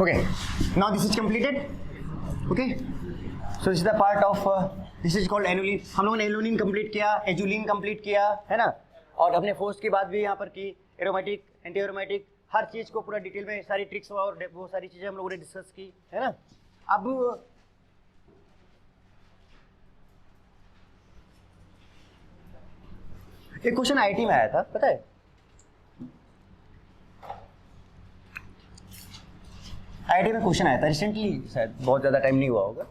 Okay, now this is completed. Okay, so this is the part of this is called annulene. हम लोगों ने annulene complete किया, azulene complete किया, है ना. और अपने फोर्स की बात भी यहाँ पर की, एरोमेटिक, एंटी एरोमेटिक, हर चीज को पूरा डिटेल में सारी ट्रिक्स और वो सारी चीजें हम लोगों ने डिस्कस की, है ना. अब एक क्वेश्चन आईआईटी में आया था, पता है. आईआईटी में क्वेश्चन आया था रिसेंटली, शायद बहुत ज्यादा टाइम नहीं हुआ होगा.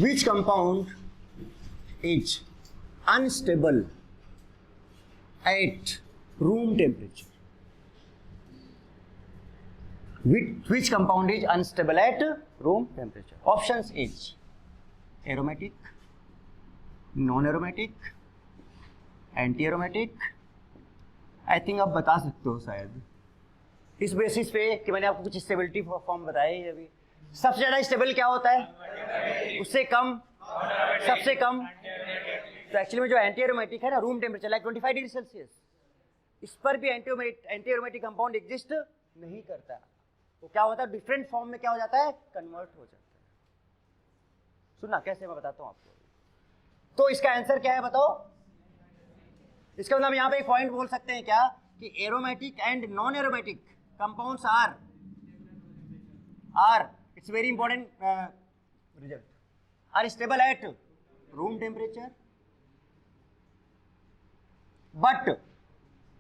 Which compound is unstable at room temperature? Which compound is unstable at room temperature? Options is aromatic, non-aromatic, anti-aromatic. I think आप बता सकते हो शायद इस बेसिस पे कि मैंने आपको कुछ स्टेबिलिटी फॉर्म बताए हैं. अभी सबसे ज्यादा स्टेबल क्या होता है, उससे कम, सबसे कम. तो एक्चुअली में जो एंटी एरोमेटिक है ना, room temperature like 25 degree Celsius, इस पर भी एंटी एरोमेटिक कंपाउंड एग्जिस्ट नहीं करता. वो क्या होता है, डिफरेंट फॉर्म में क्या हो जाता है, कन्वर्ट हो जाता है. सुनना कैसे, मैं बताता हूं आपको. तो इसका आंसर क्या है बताओ. इसका मतलब यहाँ पे एक पॉइंट बोल सकते हैं क्या कि aromatic and non aromatic compounds are it's very important result, are stable at room temperature, but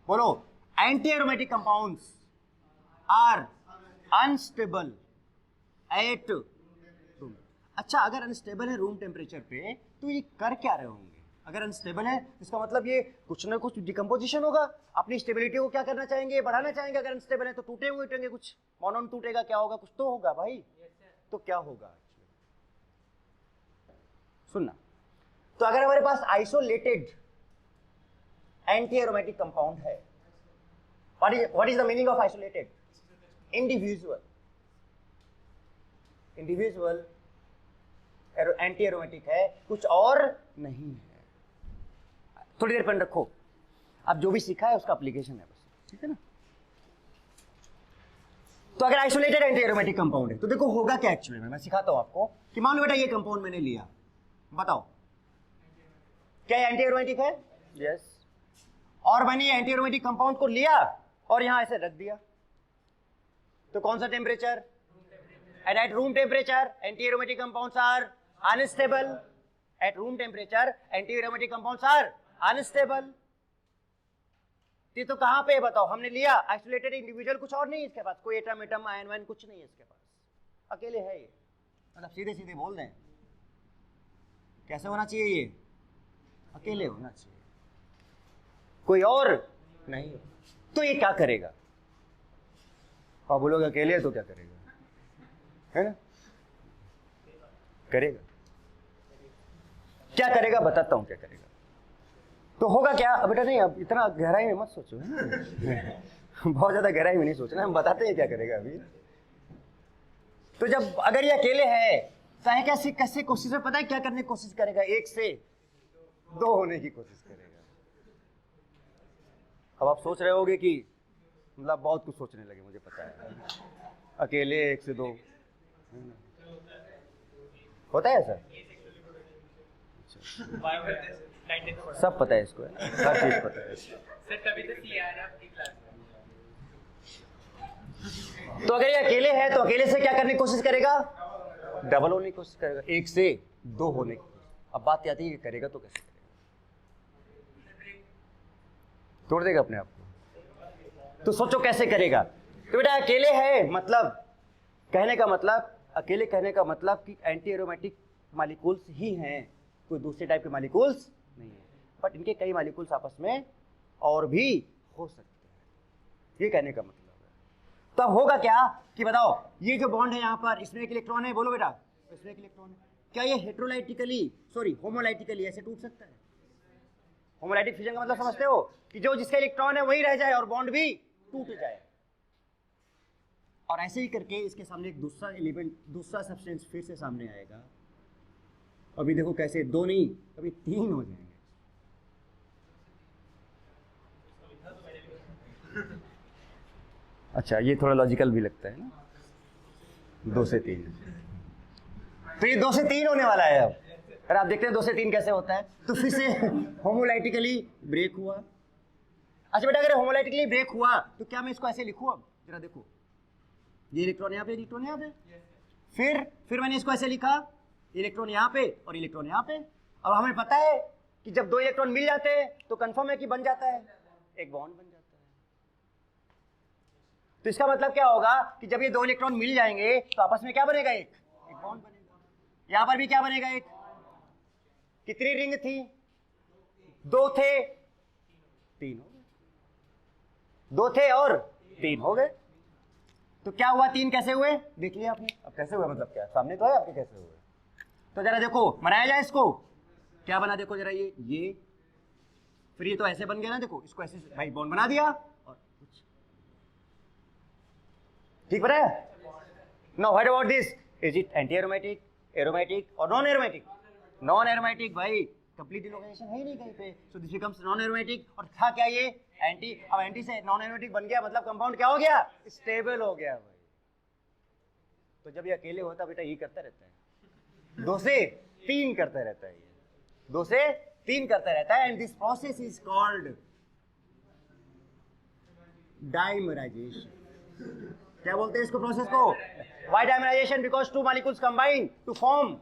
बोलो anti aromatic compounds are unstable at room. अच्छा, अगर अनस्टेबल है रूम टेम्परेचर पे तो ये कर क्या रहे होंगे. अगर अनस्टेबल है इसका मतलब ये कुछ ना कुछ डिकम्पोजिशन होगा. अपनी स्टेबिलिटी को क्या करना चाहेंगे, बढ़ाना चाहेंगे. अगर अनस्टेबल है तो टूटेंगे, कुछ मोनोन टूटेगा, क्या होगा, कुछ तो होगा भाई. तो क्या होगा, सुनना. तो अगर हमारे पास आइसोलेटेड एंटी एरोमेटिक कंपाउंड है, what is the meaning of isolated, individual anti aromatic है, कुछ और नहीं है. थोड़ी देर पर रखो, अब जो भी सीखा है उसका एप्लीकेशन है बस, ठीक है ना. तो अगर आइसोलेटेड एंटी एरोमेटिक कंपाउंड है तो देखो होगा क्या एक्चुअली में. मैं सिखाता हूं आपको कि मान लो बेटा ये कंपाउंड मैंने लिया, बताओ क्या एंटी एरोमेटिक है. यस. और मैंने ये एंटी एरोमेटिक कंपाउंड को लिया और यहां ऐसे रख दिया, तो कौन सा temperature, and at room temperature anti aromatic compounds are unstable. At room temperature anti aromatic compounds are unstable. ये तो कहां पे है बताओ, हमने लिया आइसोलेटेड इंडिविजुअल, कुछ और नहीं है इसके पास, कोई एटम एटम आयन वायन कुछ नहीं है इसके पास, अकेले है ये. मतलब सीधे सीधे बोल दें, कैसे होना चाहिए, ये अकेले होना चाहिए, कोई और नहीं. तो ये क्या करेगा, आप बोलोगे अकेले है तो क्या करेगा, है ना. करेगा, क्या करेगा बताता हूं क्या करेगा. तो होगा क्या, अब बेटा नहीं, अब इतना गहराई में मत सोचो, बहुत ज्यादा गहराई में नहीं सोचना, हम बताते हैं क्या करेगा अभी. तो जब अगर ये अकेले है चाहे कैसे कैसे कोशिश में, पता है क्या करने की कोशिश करेगा, 1 से 2 होने की कोशिश करेगा. अब आप सोच रहे होगे कि मतलब बहुत कुछ सोचने लगे, मुझे पता है, अकेले 1 से 2 होता है सर. सब पता है इसको, हर चीज पता है. तो अगर ये अकेले है तो अकेले से क्या करने की कोशिश करेगा, डबल होने की कोशिश करेगा, 1 से 2 होने की. अब बात आती है कि करेगा तो कैसे करेगा, तोड़ देगा अपने आप को. तो सोचो कैसे करेगा. तो बेटा अकेले है मतलब, कहने का मतलब, अकेले कहने का मतलब कि एंटी एरोमेटिक मॉलिक्यूल्स ही हैं, कोई दूसरे टाइप के मॉलिक्यूल्स नहीं है. बट इनके कई मॉलिक्यूल्स आपस में और भी हो सकते हैं, ये कहने का मतलब है. तब होगा क्या कि बताओ, ये जो बॉन्ड है यहाँ पर, इसमें एक इलेक्ट्रॉन है, बोलो बेटा, इसमें एक इलेक्ट्रॉन है, क्या ये होमोलाइटिकली ऐसे टूट सकता है. होमोलाइटिक फ्यूजन का मतलब समझते हो कि जो जिसका इलेक्ट्रॉन है वही रह जाए और बॉन्ड भी टूट जाए. और ऐसे ही करके इसके सामने एक दूसरा एलिमेंट, दूसरा सब्सटेंस फिर से सामने आएगा. अभी देखो कैसे 2 नहीं, अभी 3 हो जाएंगे. अच्छा, ये थोड़ा लॉजिकल भी लगता है ना, 2 से 3। तो ये 2 से 3 होने वाला है अब। अगर आप देखते हैं 2 से 3 कैसे होता है, तो फिर से होमोलाइटिकली ब्रेक हुआ। अच्छा बेटा, अगर होमोलाइटिकली ब्रेक हुआ तो क्या मैं इसको ऐसे लिखूं? अब जरा देखो, ये इलेक्ट्रॉन यहाँ पे, इलेक्ट्रॉन यहाँ पे, फिर मैंने इसको ऐसे लिखा, इलेक्ट्रॉन यहाँ पे और इलेक्ट्रॉन यहाँ पे। अब हमें पता है कि जब 2 इलेक्ट्रॉन मिल जाते हैं तो कंफर्म है कि बन जाता है, एक बॉन्ड बन जाता है। तो इसका मतलब क्या होगा कि जब ये 2 इलेक्ट्रॉन मिल जाएंगे तो आपस में क्या बनेगा? एक बॉन्ड बनेगा। यहां पर भी क्या बनेगा? एक। कितनी रिंग थी? 2 थे, 3 हो गए। 2 थे और 3 हो गए। तो क्या हुआ? 3 कैसे हुए देख लिया आपने। अब कैसे हुए मतलब क्या सामने तो है आपके, कैसे हुए? तो जरा देखो, बनाया जाए इसको। क्या बना देखो जरा, ये फिर ये तो ऐसे बन गया ना, देखो इसको ऐसे भाई बॉन्ड बना दिया और कुछ ठीक बना है। Now what about this? Is it anti aromatic, aromatic और नॉन एरोमेटिक? नॉन एरोमेटिक भाई, कंप्लीट डिलोकेशन है ही नहीं कहीं पे, so this becomes non aromatic. और था क्या ये? एंटी। अब एंटी से नॉन एरोमेटिक बन गया, मतलब कंपाउंड क्या हो गया? स्टेबल हो गया भाई। तो जब ये अकेले होता बेटा ये करता रहता है, 2 से 3 करता रहता है, ये 2 से 3 करता रहता है। And this process is called dimerization. क्या बोलते हैं इसको प्रोसेस को? Why dimerization? Because 2 molecules combine to form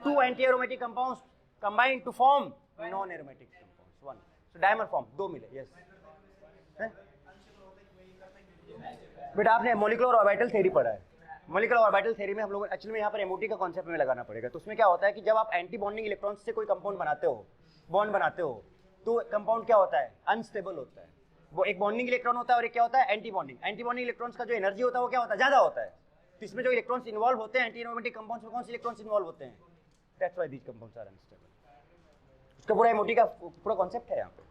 2 anti aromatic compounds combine to form non aromatic compounds 1। So dimer form 2 मिले। यस बेटा, आपने मॉलिक्यूलर ऑर्बिटल थ्योरी पढ़ा है। मॉलिक्यूलर ऑर्बिटल थ्योरी में हम लोग एक्चुअली में यहाँ पर एमओटी का कॉन्सेप्ट में लगाना पड़ेगा। तो उसमें क्या होता है कि जब आप एंटी बॉन्डिंग इलेक्ट्रॉन्स से कोई कंपाउंड बनाते हो, बॉन्ड बनाते हो, तो कंपाउंड क्या होता है? अनस्टेबल होता है। वो एक बॉन्डिंग इलेक्ट्रॉन होता है और एक क्या होता है? Anti bonding. Anti bonding electrons का जो एनर्जी होता है वो क्या होता है? ज्यादा होता है। तो इसमें जो इलेक्ट्रॉन्स इन्वॉल्व होते हैं एंटी एरोमेटिक कंपाउंड्स में, कौन से इलेक्ट्रॉन्स इन्वॉल्व होते हैं? That's why these compounds are unstable. उसका पूरा एमओटी का पूरा कॉन्सेप्ट है यहाँ पे।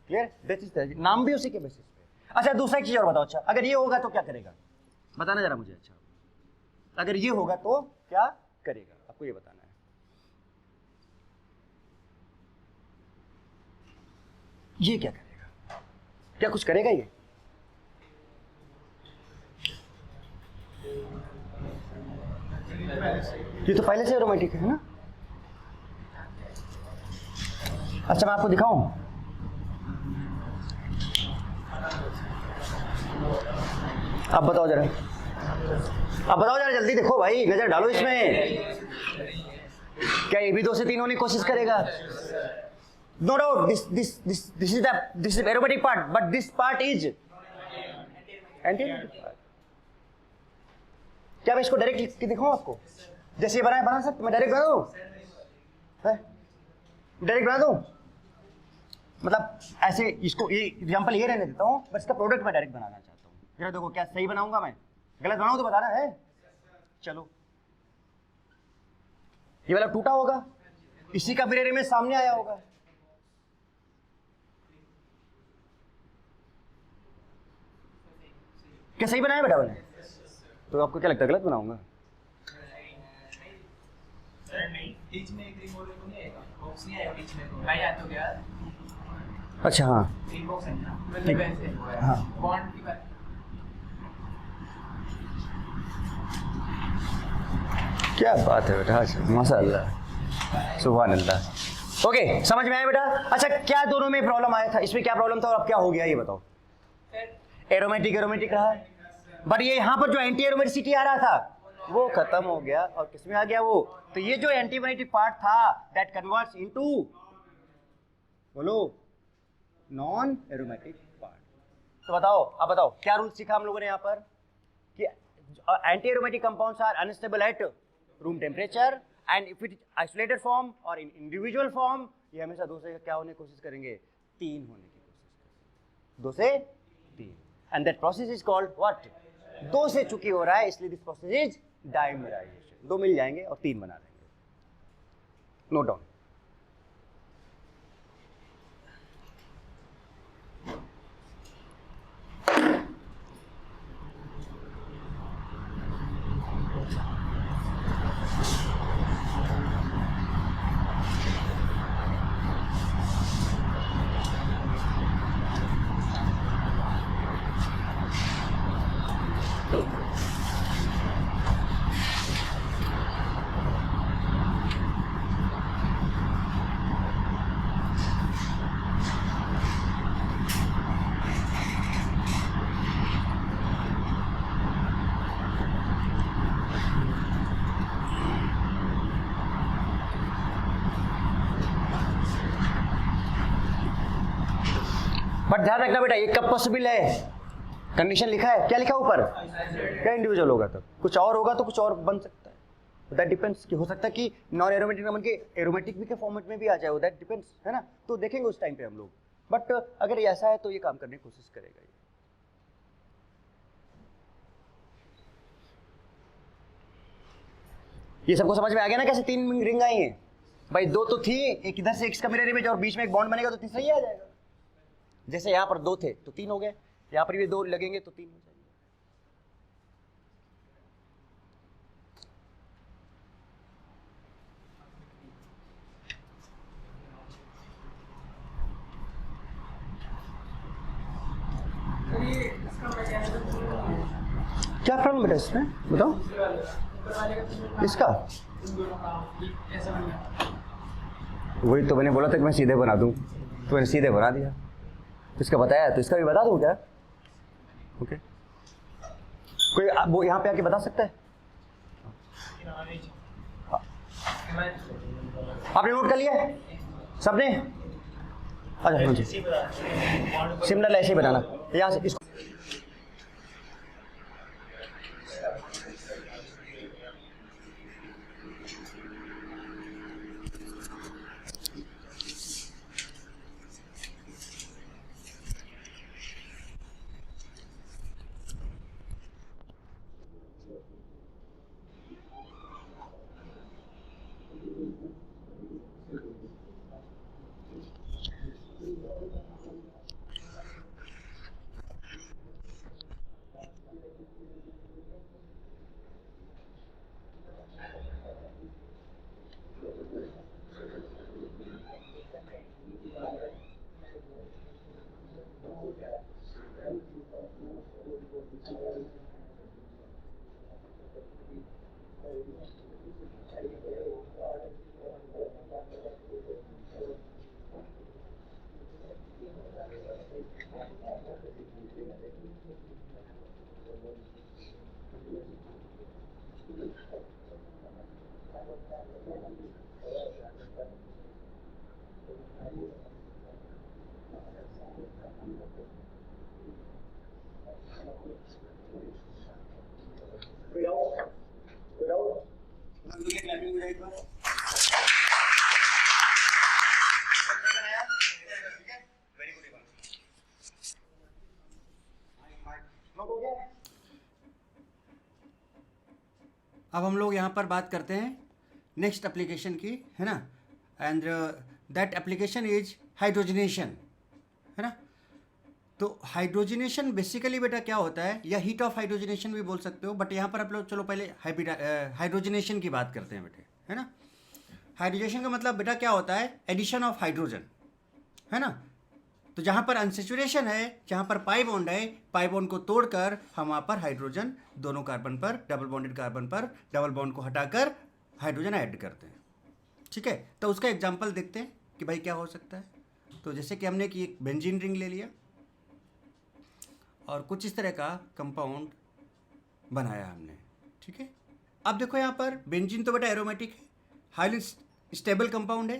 क्लियर? दैट इज नाम भी उसी के बेसिस पे। अच्छा, दूसरा एक चीज और बताओ। अच्छा, अगर ये होगा तो क्या करेगा? बताना जरा मुझे। अच्छा, अगर ये होगा तो क्या करेगा? आपको ये बताना है। ये क्या करेगा? क्या कुछ करेगा ये? ये तो पहले से एरोमेटिक है ना। अच्छा, मैं आपको दिखाऊं। आप बताओ जरा, जल्दी देखो भाई, नजर डालो इसमें। क्या ये भी 2 से 3 होने की कोशिश करेगा? No doubt this is aromatic part, but this part is anti aromatic part. क्या मैं इसको डायरेक्ट लिख के दिखाऊं आपको? जैसे ये बना सकते, मैं डायरेक्ट बना दूं? डायरेक्ट बना दूं? मतलब ऐसे इसको, ये एग्जांपल ये रहने देता हूं, बस इसका प्रोडक्ट मैं डायरेक्ट बनाना चाहता हूं। जरा देखो, क्या सही बनाऊंगा मैं? गलत बनाऊं तो बताना है। चलो, ये वाला टूटा होगा, इसी का मिरर इमेज सामने आया होगा। क्या सही बनाया बेटा मैंने? तो आपको क्या लगता है गलत बनाऊंगा? अच्छा, हाँ हाँ, क्या बात है बेटा, माशाअल्लाह, सुभान अल्लाह। ओके, समझ में आया बेटा? अच्छा, क्या दोनों में प्रॉब्लम आया था? इसमें क्या प्रॉब्लम था और अब क्या हो गया ये बताओ? एरोमेटिक रहा, बट ये यहाँ पर जो एंटी एरोमेटिसिटी आ रहा था वो खत्म हो गया और किसमें आ गया वो? तो ये जो एंटीबॉनेटिक पार्ट था दैट कन्वर्ट्स इनटू, बोलो, नॉन एरोमेटिक पार्ट। तो बताओ, अब बताओ क्या रूल सीखा हम लोगों ने यहाँ पर कि anti aromatic compounds are unstable at room temperature and if it isolated form और इन इंडिविजुअल फॉर्म ये हमेशा 2 से क्या होने की कोशिश करेंगे? 3 होने की कोशिश करेंगे। 2 से 3, and that process is called what? 2 से चूंकि हो रहा है इसलिए दिस प्रोसेस इज डाइमराइजेशन। 2 मिल जाएंगे और 3 बना देंगे। Note down. बट ध्यान रखना बेटा, ये कब पॉसिबल है, कंडीशन लिखा है, क्या लिखा है ऊपर, क्या इंडिविजुअल होगा, तब कुछ और होगा तो कुछ और बन सकता है, दैट डिपेंड्स, कि हो सकता है कि नॉन एरोमेटिक नंबर के एरोमेटिक भी के फॉर्मेट में भी आ जाए, दैट डिपेंड्स, है ना, तो देखेंगे उस टाइम पे हम लोग, बट अगर ऐसा है तो ये काम करने की कोशिश करेगा। ये सबको समझ में आ गया ना कैसे 3 रिंग आई हैं भाई, 2 तो थी, एक इधर से एक्स का मिरर इमेज और बीच में एक बॉन्ड बनेगा तो तीसरा ही आ जाएगा। जैसे यहाँ पर 2 थे तो 3 हो गए, यहाँ पर भी 2 लगेंगे तो 3 हो जाएंगे। क्या प्रॉब्लम बेटा इसमें बताओ, इसका वही तो मैंने बोला था कि मैं सीधे बना दूं, तो मैंने सीधे बना दिया, तो इसका बताया, तो इसका भी बता दूं क्या? ओके, कोई वो यहाँ पे आके बता सकता है? आपने नोट कर लिया सबने? अच्छा सिमिलर ऐसे ही बनाना, यहाँ से इसको अब हम लोग यहाँ पर बात करते हैं नेक्स्ट एप्लीकेशन की, है ना, and that application is hydrogenation, है ना। तो हाइड्रोजनेशन बेसिकली बेटा क्या होता है, या हीट ऑफ हाइड्रोजनेशन भी बोल सकते हो, बट यहाँ पर आप लोग चलो पहले हाइड्रोजनेशन की बात करते हैं बेटे, है ना। हाइड्रोजनेशन का मतलब बेटा क्या होता है, एडिशन ऑफ हाइड्रोजन, है ना। तो जहाँ पर अनसेचुरेशन है, जहाँ पर पाई बॉन्ड है, पाई बॉन्ड को तोड़कर हम वहाँ पर हाइड्रोजन दोनों कार्बन पर, डबल बॉन्डेड कार्बन पर डबल बॉन्ड को हटाकर हाइड्रोजन ऐड करते हैं, ठीक है। तो उसका एग्जांपल देखते हैं कि भाई क्या हो सकता है। तो जैसे कि हमने कि एक बेंजीन रिंग ले लिया और कुछ इस तरह का कंपाउंड बनाया हमने, ठीक है। अब देखो यहाँ पर बेंजीन तो बेटा एरोमेटिक है, हाईली स्टेबल कंपाउंड है,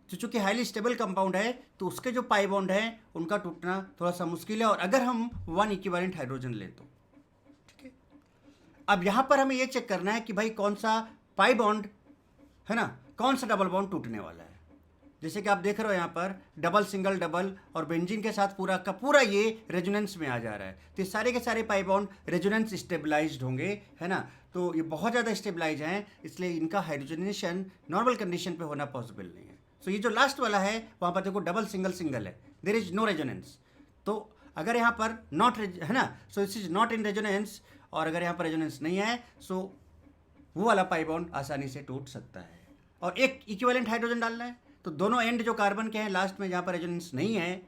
तो चूँकि हाईली स्टेबल कंपाउंड है तो उसके जो पाई बॉन्ड हैं उनका टूटना थोड़ा सा मुश्किल है, और अगर हम 1 इक्विवेलेंट हाइड्रोजन लें तो, ठीक है। अब यहाँ पर हमें ये चेक करना है कि भाई कौन सा पाई बॉन्ड, है ना, कौन सा डबल बॉन्ड टूटने वाला है। जैसे कि आप देख रहे हो यहाँ पर डबल सिंगल डबल और बेंजीन के साथ पूरा का पूरा ये रेजोनेंस में आ जा रहा है, तो ये सारे के सारे पाई बॉन्ड रेजोनेंस स्टेबलाइज्ड होंगे, है ना। तो ये बहुत ज़्यादा स्टेबलाइज हैं, इसलिए इनका हाइड्रोजनेशन नॉर्मल कंडीशन पे होना पॉसिबल नहीं है। सो ये जो लास्ट वाला है वहाँ पर देखो डबल सिंगल सिंगल है, देयर इज नो रेजोनेंस। तो अगर यहाँ पर नॉट है ना, so this is not in resonance, और अगर यहाँ पर रेजोनेंस नहीं है सो वो वाला पाई बॉन्ड आसानी से टूट सकता है। और एक इक्विवेलेंट हाइड्रोजन डालना है, तो दोनों एंड जो कार्बन के हैं लास्ट में जहाँ पर रेजोनेंस नहीं है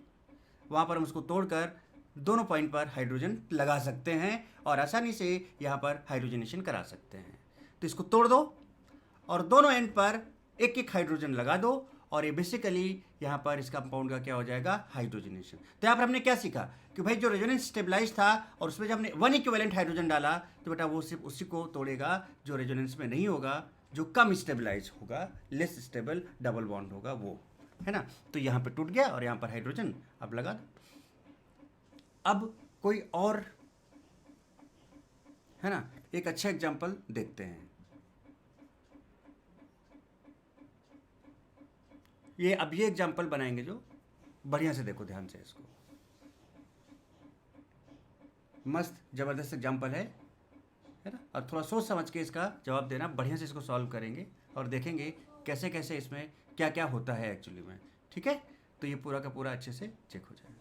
वहाँ पर हम उसको तोड़कर दोनों पॉइंट पर हाइड्रोजन लगा सकते हैं और आसानी से यहाँ पर हाइड्रोजनेशन करा सकते हैं। तो इसको तोड़ दो और दोनों एंड पर एक एक हाइड्रोजन लगा दो, और ये बेसिकली यहाँ पर इस कंपाउंड का क्या हो जाएगा, हाइड्रोजनेशन। तो यहाँ पर हमने क्या सीखा कि भाई जो रेजोनेंस स्टेबलाइज था और उसमें जब हमने 1 इक्विवेलेंट हाइड्रोजन डाला तो बेटा वो सिर्फ उसी को तोड़ेगा जो रेजोनेंस में नहीं होगा, जो कम स्टेबलाइज होगा, लेस स्टेबल डबल बॉन्ड होगा वो, है ना। तो यहाँ पे टूट गया और यहाँ पर हाइड्रोजन अब लगा दो। अब कोई और है ना, एक अच्छा एग्जाम्पल देखते हैं। ये एग्जाम्पल बनाएंगे जो बढ़िया से देखो ध्यान से इसको, मस्त जबरदस्त एग्जाम्पल है ना। और थोड़ा सोच समझ के इसका जवाब देना, बढ़िया से इसको सॉल्व करेंगे और देखेंगे कैसे कैसे इसमें क्या क्या होता है एक्चुअली में। ठीक है, तो ये पूरा का पूरा अच्छे से चेक हो जाएगा।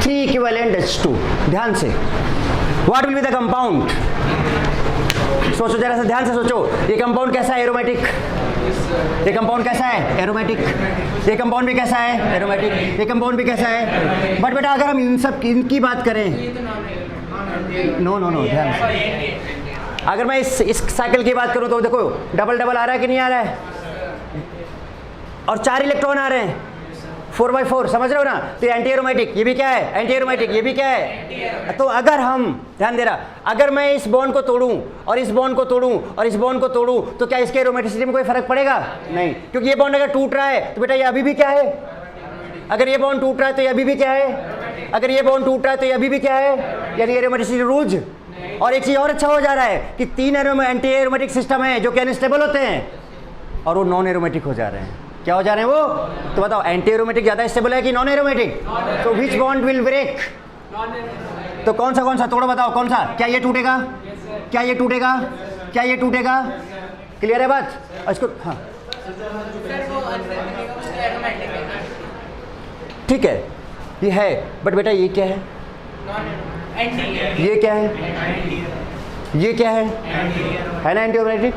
थ्री इक्विवेलेंट H2, ध्यान से, what will be the compound? सोचो जरा सा, ध्यान से सोचो, ये कंपाउंड कैसा है? एरोमेटिक। ये कंपाउंड कैसा है? एरोमेटिक। ये कंपाउंड भी कैसा है? एरोमेटिक। ये कंपाउंड भी कैसा है? बट बेटा अगर हम इनकी बात करें, नो नो नो, ध्यान से, अगर मैं इस साइकिल की बात करूं तो देखो डबल डबल आ रहा है कि नहीं आ रहा है, और 4 इलेक्ट्रॉन आ रहे हैं 4x4, समझ रहे हो ना? तो एंटी एरोमेटिक, ये भी क्या है? Anti aromatic. ये भी क्या है? तो अगर हम, ध्यान दे रहा, अगर मैं इस बॉन्ड को तोड़ूं और इस बॉन्ड को तोड़ूं और इस बॉन्ड को तोड़ूं तो क्या इसके एरोमेटिसिटी में कोई फर्क पड़ेगा? नहीं, क्योंकि ये बॉन्ड अगर टूट रहा है तो बेटा ये अभी भी क्या है? अगर ये बॉन्ड टूट रहा है तो ये अभी भी क्या है? अगर ये बॉन्ड टूट रहा है तो ये अभी भी क्या है? यानी एरोमेटिसिटी रूज। और एक चीज और अच्छा हो जा रहा है कि 3 एंटी एरोमेटिक सिस्टम है जो कि अनस्टेबल होते हैं और वो नॉन एरोमेटिक हो जा रहे हैं। क्या हो जा रहे हैं वो? तो बताओ, एंटी एरोमेटिक ज्यादा स्टेबल है कि नॉन एरोमेटिक? तो विच बॉन्ड विल ब्रेक? तो कौन सा तोड़ो, बताओ कौन सा? क्या ये टूटेगा? क्या ये टूटेगा? क्या ये टूटेगा? क्लियर है बात? इसको हाँ ठीक है, ये है, बट बेटा ये क्या है? ये क्या है? ये क्या है ना एंटी एरोमेटिक?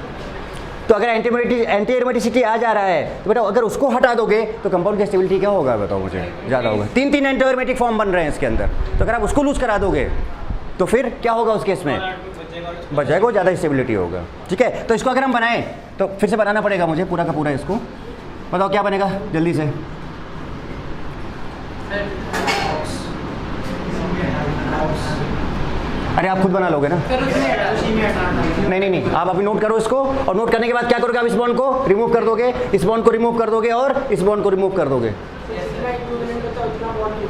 तो अगर एंटी एरोमेटिसिटी आ जा रहा है तो बेटा अगर उसको हटा दोगे तो कंपाउंड की स्टेबिलिटी क्या होगा बताओ मुझे? ज़्यादा होगा। 3 एंटी एरोमेटिक फॉर्म बन रहे हैं इसके अंदर, तो अगर आप उसको लूज करा दोगे तो फिर क्या होगा उस केस में? बच जाएगा, ज़्यादा स्टेबिलिटी होगा। ठीक है, तो इसको अगर हम बनाएं तो फिर से बनाना पड़ेगा मुझे पूरा का पूरा इसको। बताओ क्या बनेगा जल्दी से? अरे आप खुद बना लोगे ना? नहीं, आप अभी नोट करो इसको, और नोट करने के बाद क्या करोगे? आप इस बॉन्ड को रिमूव कर दोगे, इस बॉन्ड को रिमूव कर दोगे और इस बॉन्ड को रिमूव कर दोगे,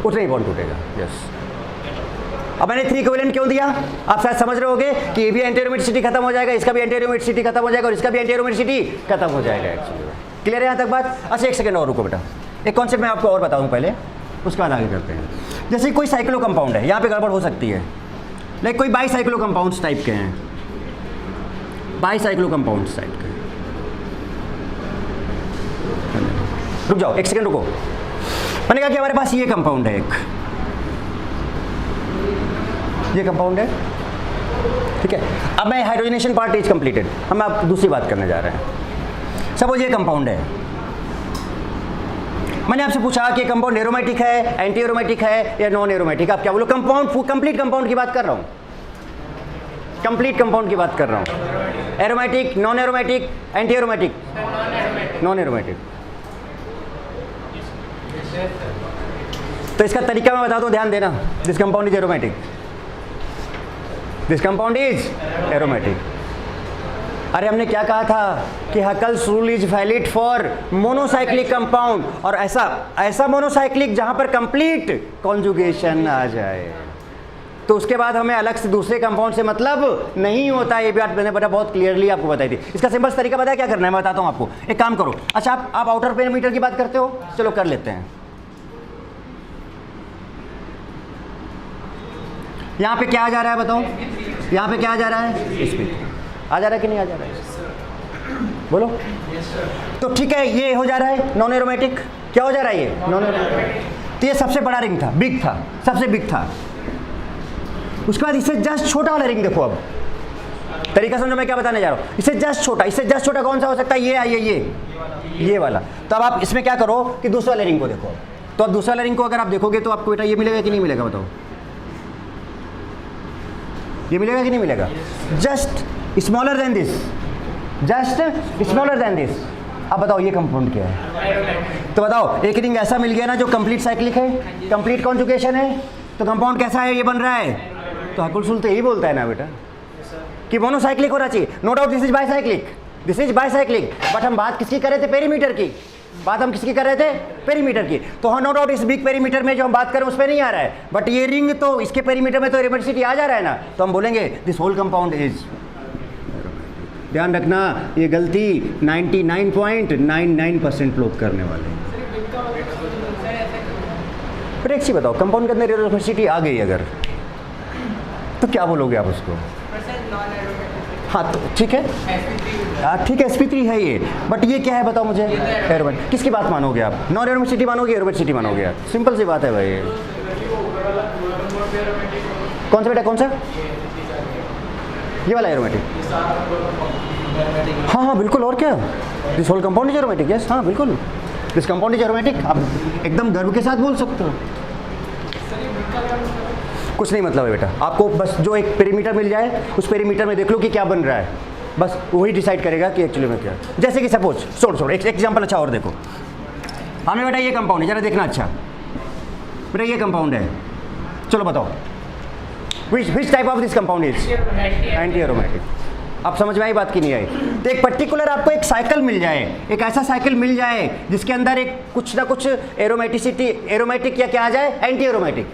उतना ही बॉन्ड टूटेगा। यस। अब मैंने 3 इक्विवेलेंट क्यों दिया? आप शायद समझ रहे होगे कि ये भी एंटी एरोमेटिसिटी खत्म हो जाएगा, इसका भी एंटी एरोमेटिसिटी खत्म हो जाएगा और इसका भी एंटी एरोमेटिसिटी खत्म हो जाएगा एक्चुअली। क्लियर है यहाँ तक बात? अच्छा एक सेकंड और रुको बेटा, एक कॉन्सेप्ट मैं आपको और बताऊँ पहले, उसके बाद आगे करते हैं। जैसे कोई साइक्लो कंपाउंड है, यहाँ पे गड़बड़ हो सकती है, लाइक कोई बाईसाइक्लो कंपाउंड्स टाइप के हैं, बाईसाइक्लो कंपाउंड्स टाइप के। रुक जाओ एक सेकंड रुको। मैंने कहा कि हमारे पास ये कंपाउंड है, एक ये कंपाउंड है, ठीक है। अब मैं हाइड्रोजनेशन पार्ट इज कंप्लीटेड, हम आप दूसरी बात करने जा रहे हैं। सपोज ये कंपाउंड है, मैंने आपसे पूछा कि कंपाउंड एरोमेटिक है, एंटी एरोमेटिक है या नॉन एरोमेटिक? आप क्या बोलो? कंपाउंड, कंप्लीट कंपाउंड की बात कर रहा हूँ, कंप्लीट कंपाउंड की बात कर रहा हूँ। Aromatic, non aromatic, anti aromatic? Non aromatic. तो इसका तरीका मैं बता दूं, ध्यान देना। This compound is aromatic, this compound is aromatic. अरे हमने क्या कहा था कि Huckel's rule is valid for monocyclic compound, और ऐसा मोनोसाइक्लिक जहां पर कंप्लीट कॉन्जुगेशन आ जाए, तो उसके बाद हमें अलग से दूसरे कंपाउंड से मतलब नहीं होता। ये बात मैंने बता बहुत क्लियरली आपको बताई थी। इसका सिंपल तरीका पता है क्या करना है? मैं बताता हूं आपको। एक काम करो, अच्छा आप आउटर पेरीमीटर की बात करते हो, चलो कर लेते हैं। यहाँ पे क्या आ जा रहा है बताओ? यहाँ पे क्या आ जा रहा है? इस पे आ जा रहा है कि नहीं आ जा रहा है? बोलो। तो ठीक है, ये हो जा रहा है नॉन एरोमेटिक। क्या हो जा रहा है ये? Non aromatic. तो ये सबसे बड़ा रिंग था, बिग था, सबसे बिग था। उसके बाद इससे जस्ट छोटा वाला रिंग देखो। अब तरीका समझो मैं क्या बताने जा रहा हूँ। इससे जस्ट छोटा, इससे जस्ट छोटा कौन सा हो सकता है? ये वाला। तो अब आप इसमें क्या करो कि दूसरे वाले रिंग को देखो। तो अब दूसरे वाले रिंग को अगर आप देखोगे तो आपको बेटा ये मिलेगा कि नहीं मिलेगा? बताओ, ये मिलेगा कि नहीं मिलेगा? Just smaller than this, just smaller than this. अब बताओ ये कंपाउंड क्या है? तो बताओ एक रिंग ऐसा मिल गया ना जो कंप्लीट साइक्लिक है, कंप्लीट कॉन्जुगेशन है, तो कंपाउंड कैसा है ये बन रहा है? तो हकुल तो यही बोलता है ना बेटा कि मोनोसाइक्लिक होना चाहिए। No doubt this is bicyclic, this is bicyclic, but हम बात किसकी कर रहे थे? पेरीमीटर की। बात हम किसकी कर रहे थे? पेरीमीटर की। तो हाँ नो डाउट इस बिग पेरीमीटर में जो हम बात करें उस पर नहीं आ रहा है, बट ये रिंग तो इसके पेरीमीटर में तो एरोमेटिसिटी आ जा रहा है ना, तो हम बोलेंगे दिस होल कंपाउंड इज। ध्यान रखना ये गलती 99.99% लोग करने वाले हैं। पर एक चीज बताओ, कंपाउंड के अंदर एरोमेटिसिटी आ गई अगर, तो क्या बोलोगे आप उसको? हाँ तो ठीक है, ठीक है sp3 है ये, बट ये क्या है बताओ मुझे? एरोमेटिक। किसकी बात मानोगे आप? नॉन एरोमेटिसिटी मानोगे, एरोमेटिसिटी मानोगे आप? सिंपल सी बात है भाई। कौन सा बेटा, कौन सा? ये वाला एरोमेटिक? हाँ हाँ बिल्कुल, और क्या? This whole compound is aromatic. Yes हाँ बिल्कुल, दिस कंपाउंड इज एरोमेटिक। आप एकदम गर्व के साथ बोल सकते हो। कुछ नहीं मतलब है बेटा, आपको बस जो एक पेरीमीटर मिल जाए उस पेरीमीटर में देख लो कि क्या बन रहा है, बस वही डिसाइड करेगा कि एक्चुअली में क्या है। जैसे कि सपोज छोड़ एक एग्जांपल अच्छा और देखो, हमें बेटा ये कंपाउंड है, जरा देखना अच्छा बेटा, ये कंपाउंड है, चलो बताओ विच type of this compound is? Anti aromatic. आप समझ में आई बात की नहीं आई? तो एक पर्टिकुलर आपको एक साइकिल मिल जाए, एक ऐसा साइकिल मिल जाए जिसके अंदर एक कुछ ना कुछ एरोमेटिसिटी, एरोमेटिक या क्या आ जाए? Anti aromatic.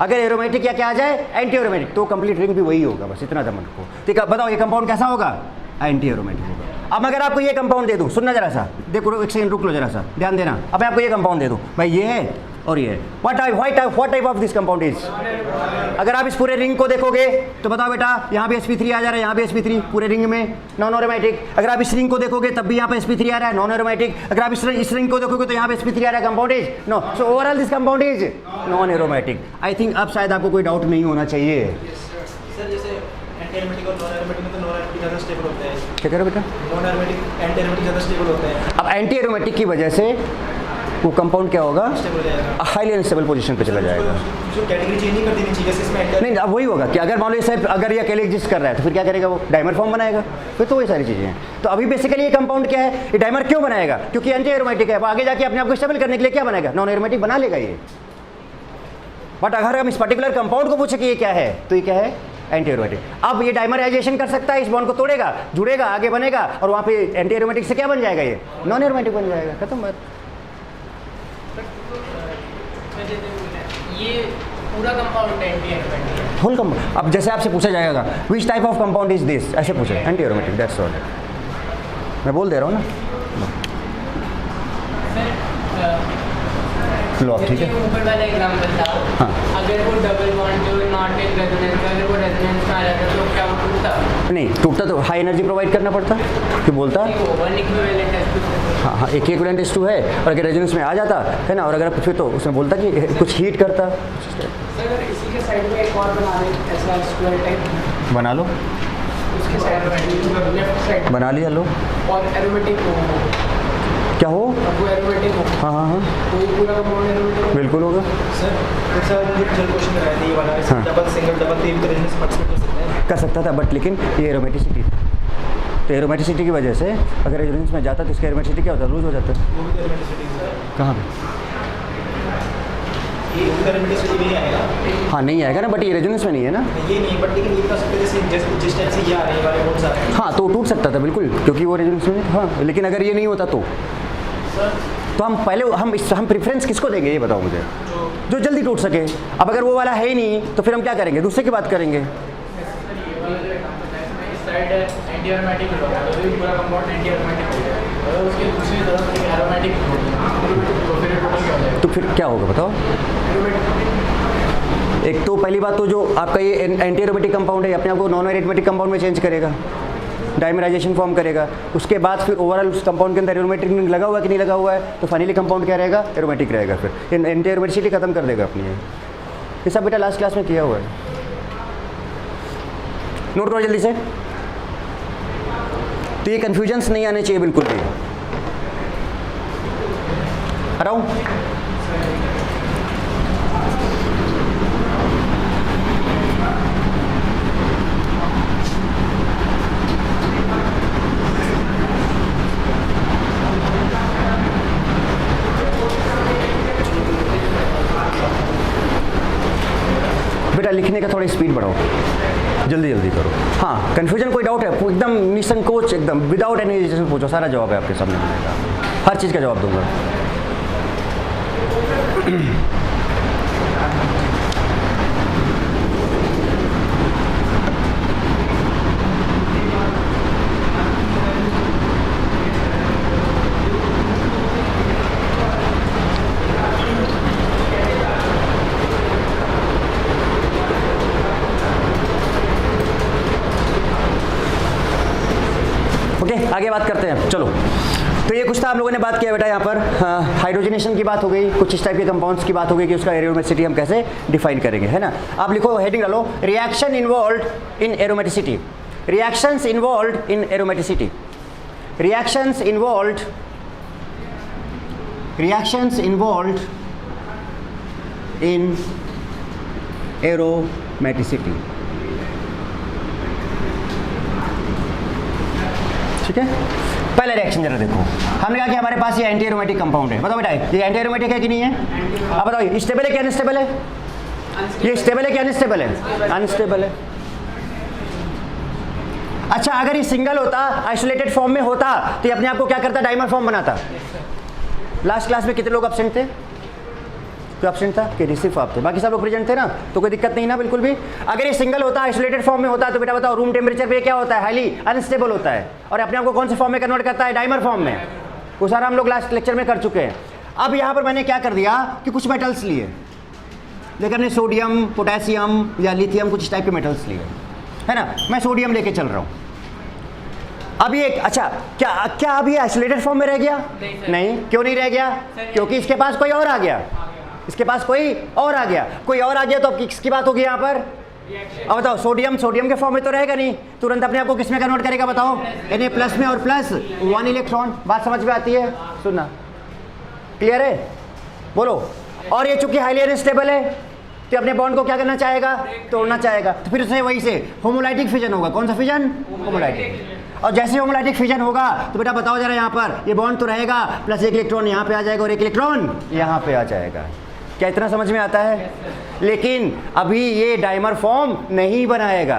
अगर एरोमेटिक या क्या आ जाए? एंटी एरोमेटिक, तो कंप्लीट रिंग भी वही होगा, बस इतना था मन को। ठीक है, बताओ ये कंपाउंड कैसा होगा? एंटी एरोमेटिक होगा। अब अगर आपको ये कंपाउंड दे दूं, सुनना जरा सा, देखो एक सेकंड रुक लो जरा सा, ध्यान देना। अब मैं आपको ये कंपाउंड दे दूं, भाई ये है और ये है, what type of this compound is? अगर आप इस पूरे रिंग को देखोगे तो बताओ बेटा, यहाँ भी sp3 आ जा रहा है, यहाँ भी sp3 पूरे रिंग में, नॉन एरोमेटिक। अगर आप इस रिंग को देखोगे तब भी यहाँ पे sp3 आ रहा है, नॉन एरोमेटिक। अगर आप इस रिंग को देखोगे तो यहाँ पे sp3 आ रहा है, compound is no. So overall this compound is non aromatic. I think अब शायद आपको कोई डाउट नहीं होना चाहिए। सर जैसे एंटी एरोमेटिक और नॉन एरोमेटिक में तो नॉन एरोमेटिक ज़्यादा स्टेबल होता है। क्या कह रहे हो बेटा? नॉन एरोमेटिक एंटी एरोमेटिक ज़्यादा स्टेबल होता है। अब एंटी एरोमेटिक की वजह से वो कंपाउंड क्या होगा? हाईली अनस्टेबल पोजीशन पे चला जाएगा। जो कैटेगरी चेंज नहीं कर देनी चाहिए, जैसे इसमें नहीं, अब वही होगा कि अगर मान लो सर अगर ये अकेले एग्जिस्ट कर रहा है तो फिर क्या करेगा? वो डाइमर फॉर्म बनाएगा, फिर तो वही सारी चीज़ें हैं। तो अभी बेसिकली ये कंपाउंड क्या है? ये डाइमर क्यों बनाएगा? क्योंकि एंटी एरोमेटिक है। अब आगे जाके अपने आप को स्टेबल करने के लिए क्या बनाएगा? नॉन एरोमेटिक बना लेगा ये। बट अगर हम इस पर्टिकुलर कंपाउंड को पूछे कि ये क्या है, तो ये क्या है? Anti aromatic. अब ये डाइमराइजेशन कर सकता है, इस बॉन्ड को तोड़ेगा, जुड़ेगा, आगे बनेगा, और वहाँ पे एंटी एरोमेटिक से क्या बन जाएगा? ये नॉन एरोमेटिक बन जाएगा। खत्म बात। ये पूरा कंपाउंड एंटी एरोमेटिक है। Whole compound. अब जैसे आपसे पूछा जाएगा which type of compound is this, ऐसे पूछे, एंटी एरोमेटिक, दैट्स ऑल। मैं बोल दे रहा हूँ ना। लो अब ठीक है। ऊपर वाला एग्जांपल था, हाँ। अगर वो डबल बॉन्ड जो नॉट इन रेजोनेंस, अगर वो रेजोनेंस में आ जाता तो क्या वो टूटता? नहीं टूटता, तो हाई एनर्जी प्रोवाइड करना पड़ता, कि बोलता वो वन इक्विवेलेंट है। हाँ हाँ, एक इक्विवेलेंट S2 है, और अगर रेजोनेंस में आ जाता है ना, और अगर पूछे तो उसमें बोलता कि कुछ हीट करता। सर इसी के साइड में एक और बना दें ऐसा स्क्वायर टाइप, बना लो, उसके साइड में लेफ्ट साइड बना लिया लो। और एरोमेटिक हो, क्या हो? अब वो एरोमेटिक हो हाँ हाँ हाँ तो ये पूरा कंपाउंड एरोमेटिक हो। बिल्कुल होगा। सर जैसा मुझे चल क्वेश्चन कराया था ये वाला, हाँ। डबल सिंगल डबल तीन तरह से पार्टिसिपेट कर सकते हैं। कर सकता था, बट लेकिन ये एरोमेटिसिटी, तो एरोमेटिसिटी की वजह से अगर रेजोनेंस में जाता तो इसका एरोमेटिसिटी क्या होता है? लूज हो जाता है। वो भी एरोमेटिसिटी सर, कहाँ पे? ये एरोमेटिसिटी नहीं आएगा। हाँ नहीं आएगा ना, बट ये रेजोनेंस में नहीं है ना। ये नहीं, बट लेकिन ये कर सकते हैं जैसे जिस टाइप से ये आ रहे हैं वाले बोर्ड्स आ रहे हैं। हाँ तो टूट सकता था बिल्कुल, क्योंकि वो रेजोनेंस में। हाँ लेकिन अगर ये नहीं होता तो हम पहले हम प्रेफरेंस किसको देंगे ये बताओ मुझे? जो जल्दी टूट सके। अब अगर वो वाला है ही नहीं तो फिर हम क्या करेंगे? दूसरे की बात करेंगे। साइड एंटी एरोमेटिक होगा तो ये पूरा कंपाउंड एंटी एरोमेटिक हो जाएगा, और उसके दूसरी तरफ एक एरोमेटिक तो फिर टोटल क्या हो जाएगा? तो फिर क्या होगा बताओ? एक तो पहली बात तो जो आपका ये एंटी एरोमेटिक कंपाउंड है अपने आप को नॉन एरोमेटिक कंपाउंड में चेंज करेगा, डाइमराइजेशन फॉर्म करेगा। उसके बाद फिर ओवरऑल उस कंपाउंड के अंदर एरोमेटिक लगा हुआ है कि नहीं लगा हुआ है, तो फाइनली कंपाउंड क्या रहेगा? एरोमेटिक रहेगा। फिर एंटी एरोमेटिसिटी खत्म कर देगा अपनी। ये सब बेटा लास्ट क्लास में किया हुआ है, नोट करो जल्दी से। तो ये कन्फ्यूजन्स नहीं आने चाहिए बिल्कुल भी। हटाऊं? बेटा लिखने का थोड़ा स्पीड बढ़ाओ, जल्दी जल्दी करो। हाँ, कन्फ्यूजन कोई डाउट है एकदम निसंकोच, एकदम विदाउट एनी हेजिटेशन पूछो, सारा जवाब है आपके सामने मिलेगा, हर चीज़ का जवाब दूंगा। आगे बात करते हैं, चलो। तो ये कुछ था हम लोगों ने बात किया बेटा यहाँ पर हाइड्रोजनेशन की बात हो गई, कुछ इस टाइप के कंपाउंड्स की बात हो गई कि उसका एरोमेटिसिटी हम कैसे डिफाइन करेंगे, है ना। आप लिखो, हेडिंग डालो, रिएक्शन इन्वॉल्व्ड इन एरोमेटिसिटी, रिएक्शंस इन्वॉल्व्ड इन एरोमेटिसिटी, रिएक्शंस इन्वॉल्व्ड इन एरोमेटिसिटी। ठीक है, पहला रिएक्शन जरा देखो, हमने कहा कि हमारे पास ये एंटी एरोमेटिक कंपाउंड है, बताओ बेटा ये एंटी एरोमेटिक है कि नहीं है? अब बताओ ये स्टेबल है क्या अनस्टेबल है? ये स्टेबल है क्या अनस्टेबल है? अनस्टेबल है। अच्छा, अगर ये सिंगल होता, आइसोलेटेड फॉर्म में होता, तो ये अपने आप को क्या करता? डाइमर फॉर्म बनाता। लास्ट क्लास में कितने लोग एब्सेंट थे? तो एब्सेंट था कि सिर्फ आप थे, बाकी सब लोग प्रेजेंट थे ना, तो कोई दिक्कत नहीं ना बिल्कुल भी। अगर ये सिंगल होता, आइसोलेटेड फॉर्म में होता, तो बेटा बताओ रूम टेम्परेचर पे क्या होता है? हाईली अनस्टेबल होता है, और अपने आप को कौन से फॉर्म में कन्वर्ट करता है? डाइमर फॉर्म में। वो सारा हम लोग लास्ट लेक्चर में कर चुके हैं। अब यहाँ पर मैंने क्या कर दिया कि कुछ मेटल्स लिए, लेकिन हमने सोडियम, पोटेशियम या लिथियम, कुछ टाइप के मेटल्स लिए, है ना। मैं सोडियम लेके चल रहा हूँ। अब ये अच्छा, क्या अभी आइसोलेटेड फॉर्म में रह गया? नहीं। क्यों नहीं रह गया? क्योंकि इसके पास कोई और आ गया, इसके पास कोई और आ गया, कोई और आ गया, तो अब किसकी बात होगी यहाँ पर? अब बताओ, सोडियम के फॉर्म में तो रहेगा नहीं, तुरंत अपने आप को किस में कन्वर्ट करेगा बताओ? Na प्लस में, और प्लस 1 इलेक्ट्रॉन। बात समझ में आती है? सुनना, क्लियर है? बोलो। और ये चूंकि हाईली अनस्टेबल है, तो अपने बॉन्ड को क्या करना चाहेगा? तोड़ना चाहेगा। तो फिर उससे वही से होमोलाइटिक फिजन होगा। कौन सा फिजन? होमोलाइटिक। और जैसे होमोलाइटिक फिजन होगा, तो बेटा बताओ जरा, यहाँ पर ये बॉन्ड तो रहेगा, प्लस एक इलेक्ट्रॉन यहाँ पे आ जाएगा और एक इलेक्ट्रॉन यहाँ पे आ जाएगा। क्या इतना समझ में आता है? लेकिन अभी ये डाइमर फॉर्म नहीं बनाएगा।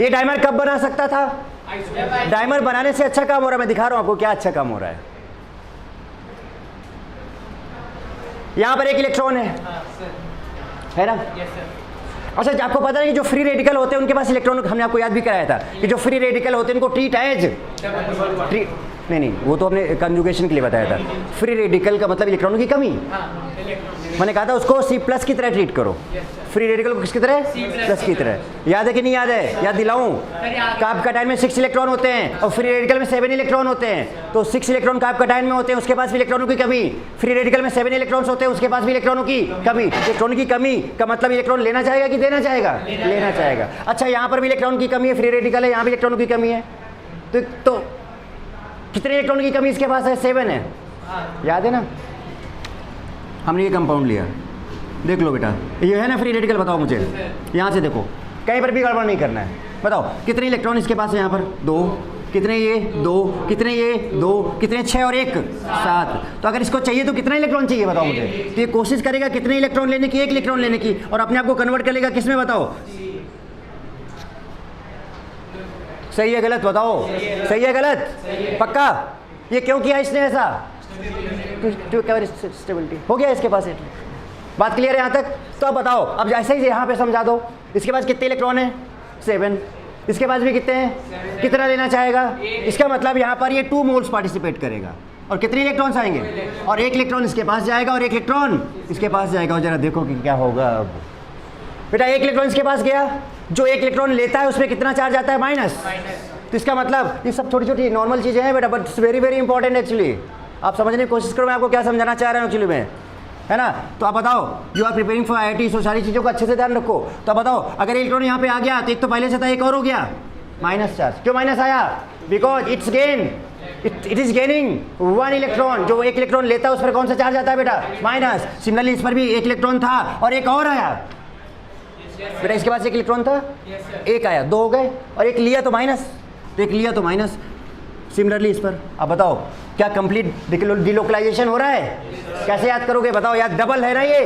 ये डाइमर कब बना सकता था? डाइमर बनाने से अच्छा काम हो रहा है। मैं दिखा रहा हूं आपको क्या अच्छा काम हो रहा है। यहां पर एक इलेक्ट्रॉन है ना? अच्छा, आपको पता है कि जो फ्री रेडिकल होते हैं उनके पास इलेक्ट्रॉन, हमने आपको याद भी कराया था कि जो फ्री रेडिकल होते हैं उनको ट्रीट एज नहीं, वो तो हमने कंजुगेशन के लिए बताया था। फ्री रेडिकल का मतलब इलेक्ट्रॉनों की कमी। मैंने कहा था उसको C+ की तरह ट्रीट करो। फ्री रेडिकल को किसकी तरह? प्लस की तरह। याद है कि नहीं याद है? याद दिलाऊं? कार्ब कटायन में 6 इलेक्ट्रॉन होते हैं और फ्री रेडिकल में 7 इलेक्ट्रॉन होते हैं। तो 6 इलेक्ट्रॉन कार्ब कटायन में होते हैं, उसके पास भी इलेक्ट्रॉनों की कमी। फ्री रेडिकल में 7 इलेक्ट्रॉन्स होते हैं, उसके पास भी इलेक्ट्रॉनों की कमी। इलेक्ट्रॉन की कमी का मतलब इलेक्ट्रॉन लेना चाहेगा कि देना चाहेगा? लेना चाहेगा। अच्छा, यहाँ पर भी इलेक्ट्रॉन की कमी है, फ्री रेडिकल है, यहाँ भी इलेक्ट्रॉनों की कमी है। तो कितने इलेक्ट्रॉन की कमी इसके पास है? 7 है। याद है ना? हमने ये कंपाउंड लिया, देख लो बेटा, ये है ना फ्री रेडिकल। बताओ मुझे, यहाँ से देखो, कहीं पर भी गड़बड़ नहीं करना है। बताओ कितने इलेक्ट्रॉन इसके पास है? यहाँ पर 2, कितने ये 2, कितने ये 2, कितने 6 और 1 7। तो अगर इसको चाहिए तो कितना इलेक्ट्रॉन चाहिए बताओ मुझे? तो ये कोशिश करेगा कितने इलेक्ट्रॉन लेने की? 1 इलेक्ट्रॉन लेने की, और अपने आप को कन्वर्ट करेगा किस में बताओ? सही है गलत? बताओ, सही है गलत? पक्का? ये क्यों किया इसने ऐसा? स्टेबिलिटी हो गया इसके पास। बात क्लियर है यहाँ तक? तो अब बताओ, अब ऐसे ही यहाँ पे समझा दो, इसके पास कितने इलेक्ट्रॉन है? 7। इसके पास भी कितने हैं? कितना लेना चाहेगा? इसका मतलब यहाँ पर ये 2 मोल्स पार्टिसिपेट करेगा, और कितने इलेक्ट्रॉन्स आएंगे? और 1 इलेक्ट्रॉन इसके पास जाएगा और 1 इलेक्ट्रॉन इसके पास जाएगा। और जरा देखो कि क्या होगा। अब बेटा 1 इलेक्ट्रॉन इसके पास गया, जो 1 इलेक्ट्रॉन लेता है उसमें कितना चार्ज आता है? माइनस। तो इसका मतलब ये सब छोटी छोटी नॉर्मल चीज़ें हैं बेटा, but it's very very important actually. आप समझने की कोशिश करो, मैं आपको क्या समझाना चाह रहा हूँ एक्चुअली में, है ना। तो आप बताओ, you are preparing for IIT, so सारी चीज़ों का अच्छे से ध्यान रखो। तो आप बताओ, अगर इलेक्ट्रॉन यहाँ पे आ गया तो एक तो पहले से था, एक और हो गया माइनस चार्ज। क्यों माइनस आया? Because it's gain, it is gaining 1 electron. जो 1 इलेक्ट्रॉन लेता है उस पर कौन सा चार्ज आता है बेटा? माइनस। सिमिलरली इस पर भी 1 इलेक्ट्रॉन था और एक और आया बेटा, इसके पास 1 इलेक्ट्रॉन था, 1 आया, 2 हो गए, और 1 लिया तो माइनस, तो 1 लिया तो माइनस। सिमिलरली इस पर अब बताओ क्या कंप्लीट डिलोकलाइजेशन हो रहा है? कैसे याद करोगे बताओ? याद डबल है ना ये,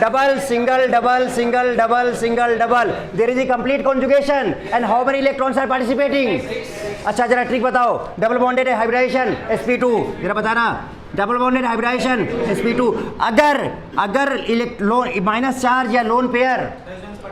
double single double single double single double, there is a complete conjugation and how many electrons are participating? अच्छा जरा ट्रिक बताओ, डबल बॉन्डेड हाइब्रिडाइजेशन sp2, जरा बताना, डबल बॉन्डेड हाइब्रिडाइजेशन sp2 अगर माइनस चार्ज या लोन पेयर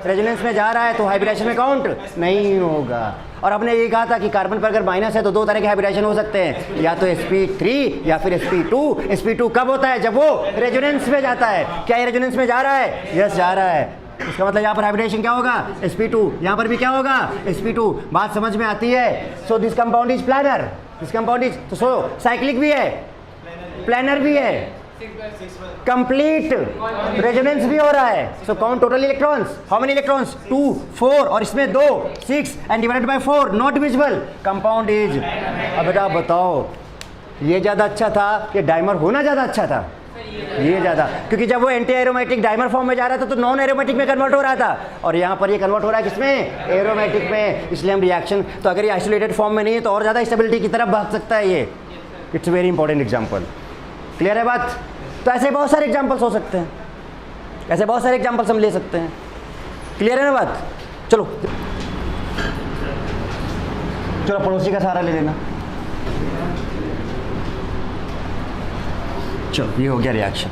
रेजोनेंस में जा रहा है तो हाइब्रिडाइजेशन में काउंट नहीं होगा। और आपने ये कहा था कि कार्बन पर अगर माइनस है तो दो तरह के हाइब्रिडाइजेशन हो सकते हैं, या तो sp3 या फिर sp2। sp2 कब होता है? जब वो रेजोनेंस में जाता है। क्या ये रेजोनेंस में जा रहा है? यस जा रहा है। इसका मतलब यहाँ पर हाइब्रिडेशन क्या होगा? sp2। यहाँ पर भी क्या होगा? sp2। बात समझ में आती है? So this compound is planar, this compound is तो सो साइक्लिक भी है, प्लानर भी है, कंप्लीट रेजोनेंस भी हो रहा है। So count total electrons, how many electrons? 2 4 और इसमें 2 6 and divided by 4 not divisible, compound is. अब बेटा बताओ ये ज़्यादा अच्छा था कि डाइमर होना ज़्यादा अच्छा था? ये ज़्यादा, क्योंकि जब वो एंटी एरोमेटिक डाइमर फॉर्म में जा रहा था तो नॉन एरोमेटिक में कन्वर्ट हो रहा था, और यहाँ पर ये कन्वर्ट हो रहा है किसमें? एरोमेटिक में। इसलिए हम रिएक्शन, तो अगर ये आइसोलेटेड फॉर्म में नहीं है तो और ज़्यादा स्टेबिलिटी की तरफ भाग सकता है ये। It's very important example. Clear है बात? तो ऐसे बहुत सारे एग्जाम्पल्स हो सकते हैं, ऐसे बहुत सारे एग्जाम्पल्स हम ले सकते हैं। क्लियर है ना बात? चलो चलो पड़ोसी का सहारा ले लेना। चलो ये हो गया रिएक्शन।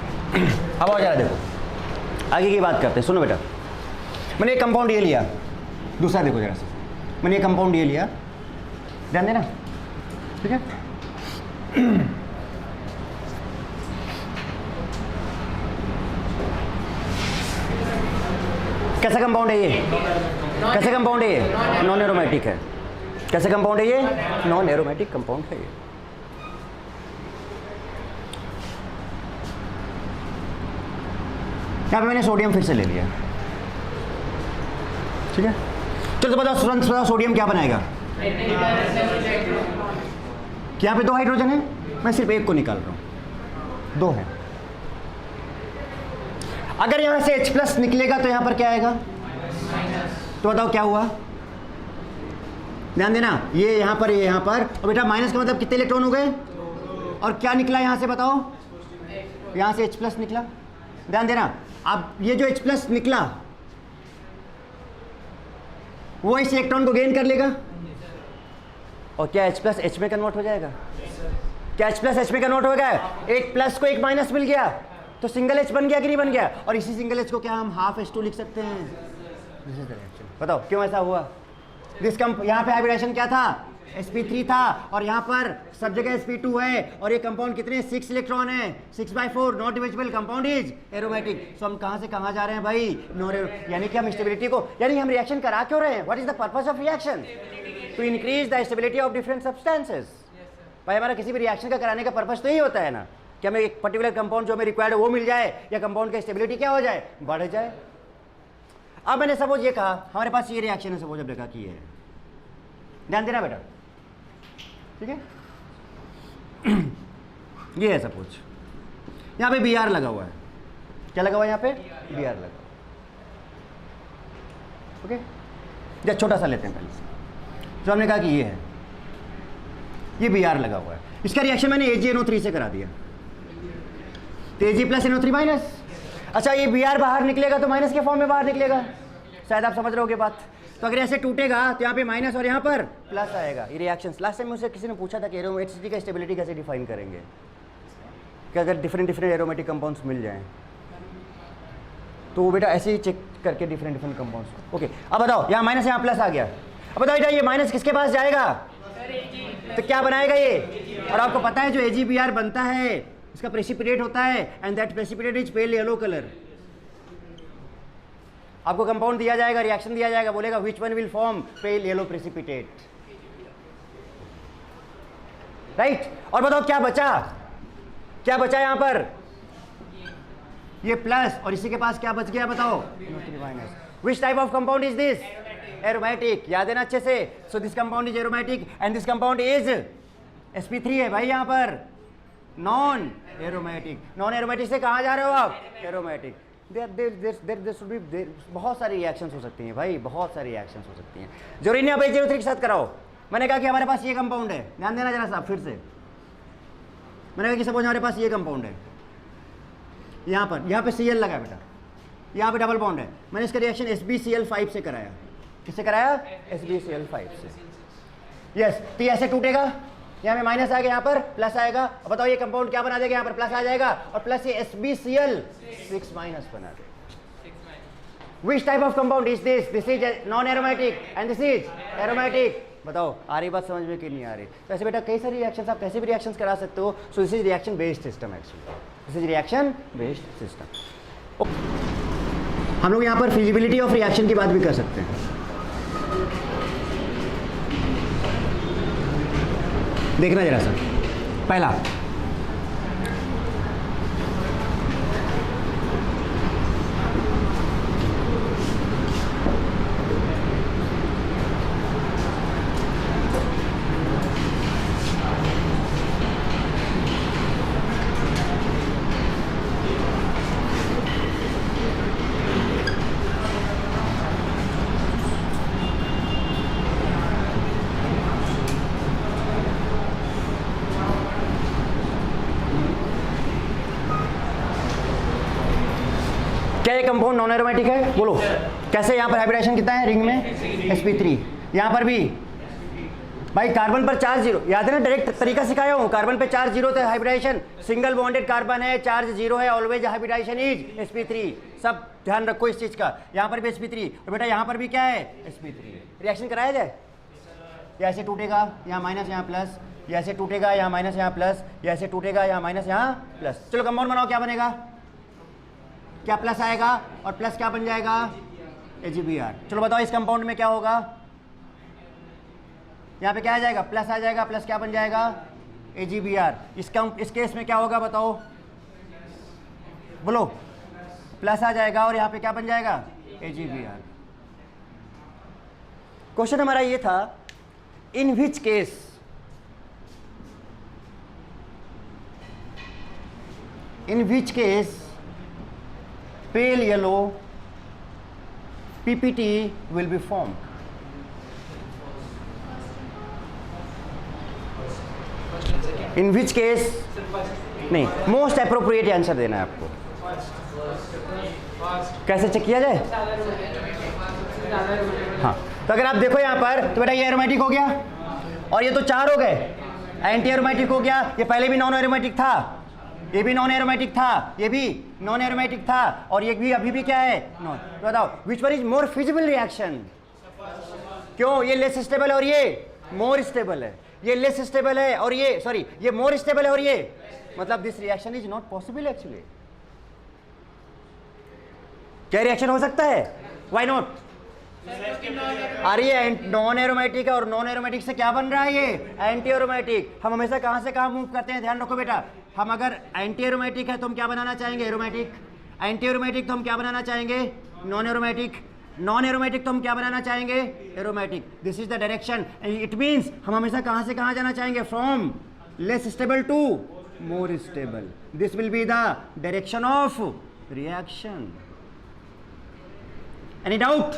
अब आ जा, देखो आगे की बात करते हैं। सुनो बेटा, मैंने एक कंपाउंड ये लिया, दूसरा देखो जरा से, मैंने एक कंपाउंड ये लिया, ध्यान देना, ठीक है? कैसा कंपाउंड है ये? कैसे कंपाउंड है ये? नॉन एरोमेटिक है। कैसे कंपाउंड है ये? नॉन एरोमेटिक कंपाउंड है ये। यहाँ पे मैंने सोडियम फिर से ले लिया, ठीक है? चलो तो बताओ सोडियम क्या बनाएगा? यहाँ पे 2 हाइड्रोजन है, मैं सिर्फ एक को निकाल रहा हूँ, 2 है। अगर यहाँ से H+ निकलेगा तो यहाँ पर क्या आएगा? तो बताओ क्या हुआ? ध्यान देना, ये यहाँ पर, ये यहाँ पर, और बेटा माइनस का मतलब कितने इलेक्ट्रॉन हो गए? और क्या निकला यहाँ से बताओ? यहाँ से H+ निकला। ध्यान देना, अब ये जो H+ निकला वो इस इलेक्ट्रॉन को गेन कर लेगा, और क्या H+ H में कन्वर्ट हो जाएगा? क्या H+ H में कन्वर्ट हो गया? एक प्लस को एक माइनस मिल गया तो सिंगल H बन गया कि नहीं बन गया? और इसी सिंगल H को क्या हम हाफ H2 लिख सकते हैं? बताओ क्यों ऐसा हुआ? यहाँ पे हाइब्रिडेशन क्या था? sp3 था, और यहाँ पर सब जगह sp2 है, और ये कंपाउंड कितने? 6 इलेक्ट्रॉन है, 6/4 not divisible, compound is aromatic. So हम कहाँ से कहाँ जा रहे हैं भाई? यानी कि हम स्टेबिलिटी को, यानी हम रिएक्शन करा क्यों रहे हैं? What is the purpose of reaction? To increase the stability of different substances. भाई हमारा किसी भी रिएक्शन का कराने का पर्पस तो यही होता है ना, कि हमें एक पर्टिकुलर कंपाउंड जो हमें रिक्वायर्ड है वो मिल जाए, या कंपाउंड की स्टेबिलिटी क्या हो जाए? बढ़ जाए। अब मैंने सपोज ये कहा हमारे पास ये रिएक्शन है, सपोज अब देखा कि ये है, ध्यान देना बेटा, ठीक है? ये है सपोज, यहाँ पे Br लगा हुआ है। क्या लगा हुआ है यहाँ पे? Br लगा। ओके, या छोटा सा लेते हैं पहले से। तो हमने कहा कि ये है, ये Br लगा हुआ है, इसका रिएक्शन मैंने AgNO3 से करा दिया, तो Ag+NO3-। अच्छा ये Br बाहर निकलेगा तो माइनस के फॉर्म में बाहर निकलेगा, शायद आप समझ रहे होगे बात। तो अगर ऐसे टूटेगा तो यहाँ पे माइनस और यहाँ पर प्लस आएगा। ये रिएक्शन लास्ट टाइम मुझसे किसी ने पूछा था कि एरोमेटिसिटी का स्टेबिलिटी कैसे डिफाइन करेंगे, कि अगर डिफरेंट एरोमेटिक कंपाउंड्स मिल जाएं तो वो बेटा ऐसे ही चेक करके डिफरेंट कंपाउंड्स। ओके, अब बताओ यहाँ माइनस यहाँ प्लस आ गया, अब बताओ बेटा ये माइनस किसके पास जाएगा? तो क्या बनाएगा ये? और आपको पता है जो AgBr बनता है इसका प्रेसिपिटेट होता है, and that precipitate is pale yellow colour. आपको कंपाउंड दिया जाएगा, रिएक्शन दिया जाएगा, बोलेगा which one will form pale yellow precipitate, right? और बताओ क्या बचा? क्या बचा यहाँ पर? ये प्लस, और इसी के पास क्या बच गया बताओ? Which type of compound is this? Aromatic. याद देना अच्छे से। सो this compound is aromatic and this compound is sp3 है भाई यहाँ पर नॉन एरोमेटिक। नॉन एरोमेटिक से कहाँ जा रहे हो आप? एरोमेटिक। देयर शुड बी बहुत सारी रिएक्शंस हो सकती हैं भाई, बहुत सारी रिएक्शंस हो सकती हैं। जरूरी नहीं आप AgNO3 के साथ कराओ, मैंने कहा कि हमारे पास ये कंपाउंड है, ध्यान देना जरा साहब फिर से। मैंने कहा कि सपोज हमारे पास ये कंपाउंड है, यहाँ पे Cl लगा है बेटा, यहाँ पे डबल बॉन्ड है। मैंने इसका रिएक्शन SbCl5 से कराया। किससे कराया? SbCl5 से। यस, तो ये ऐसे टूटेगा, यहाँ पे माइनस आएगा, यहाँ पर प्लस आएगा। अब बताओ ये कंपाउंड क्या बना देगा? यहाँ पर प्लस आ जाएगा और प्लस ये SbCl6 माइनस बना देगा। Which type of compound is this? This is non-aromatic and this is aromatic. बताओ आ रही बात समझ में कि नहीं आ रही? तो ऐसे बेटा कई सारी रिएक्शंस आप कैसे भी रिएक्शंस करा सकते हो। So this is reaction based system actually, this is reaction based system. हम लोग यहाँ पर फिजिबिलिटी ऑफ रिएक्शन की बात भी कर सकते हैं। देखना जरा सा, पहला क्या ये कंपाउंड नॉन एरोमेटिक है? बोलो कैसे? यहाँ पर हाइब्रिडाइजेशन कितना है रिंग में? sp3। यहाँ पर भी भाई कार्बन पर चार्ज जीरो, याद है ना, डायरेक्ट तरीका सिखाया हूँ। कार्बन पे चार्ज जीरो थे, हाइब्रिडाइजेशन सिंगल बॉन्डेड कार्बन है, चार्ज जीरो है, ऑलवेज हाइब्रिडाइजेशन इज sp3। सब ध्यान रखो इस चीज का। यहाँ पर भी sp3 और बेटा यहाँ पर भी क्या है? sp3। रिएक्शन कराया जाए, ऐसे टूटेगा, यहाँ माइनस यहाँ प्लस, ऐसे टूटेगा, यहाँ माइनस यहाँ प्लस, ऐसे टूटेगा, यहाँ माइनस यहाँ प्लस। चलो कंपाउंड बनाओ, क्या बनेगा? क्या प्लस आएगा और प्लस क्या बन जाएगा? AgBr। चलो बताओ इस कंपाउंड में क्या होगा? यहाँ पे क्या आ जाएगा? प्लस आ जाएगा, प्लस क्या बन जाएगा? AgBr। इस केस में क्या होगा बताओ? बोलो, प्लस आ जाएगा और यहाँ पे क्या बन जाएगा? AgBr। क्वेश्चन हमारा ये था, इन which case pale yellow PPT will be formed? In which case? नहीं, मोस्ट अप्रोप्रिएट आंसर देना है आपको। कैसे चेक किया जाए? हाँ, तो अगर आप देखो यहाँ पर तो बेटा ये एरोमेटिक हो गया और ये तो चार हो गए, एंटी एरोमेटिक हो गया। ये पहले भी नॉन एरोमेटिक था, ये भी नॉन एरोमेटिक था, ये भी नॉन एरोमेटिक था और ये भी अभी भी क्या है? नॉन। तो बताओ which one is more feasible reaction? क्यों? ये लेस स्टेबल है और ये मोर स्टेबल है, ये लेस स्टेबल है और ये सॉरी ये मोर स्टेबल है और ये, मतलब this reaction is not possible actually. क्या रिएक्शन हो सकता है? Why not? अरे ये नॉन एरोमेटिक है और नॉन एरोमेटिक से क्या बन रहा है? ये एंटी एरोमेटिक। हम हमेशा कहां से कहां मूव करते हैं? ध्यान रखो बेटा, हम अगर एंटी एरोमेटिक है तो हम क्या बनाना चाहेंगे? एरोमेटिक। एंटी एरोमेटिक तो हम क्या बनाना चाहेंगे? Non aromatic. नॉन एरोमेटिक तो हम क्या बनाना चाहेंगे? Aromatic. This is the direction. It means हम हमेशा कहां से कहां जाना चाहेंगे? From less stable to more stable. This will be the direction of reaction. Any doubt?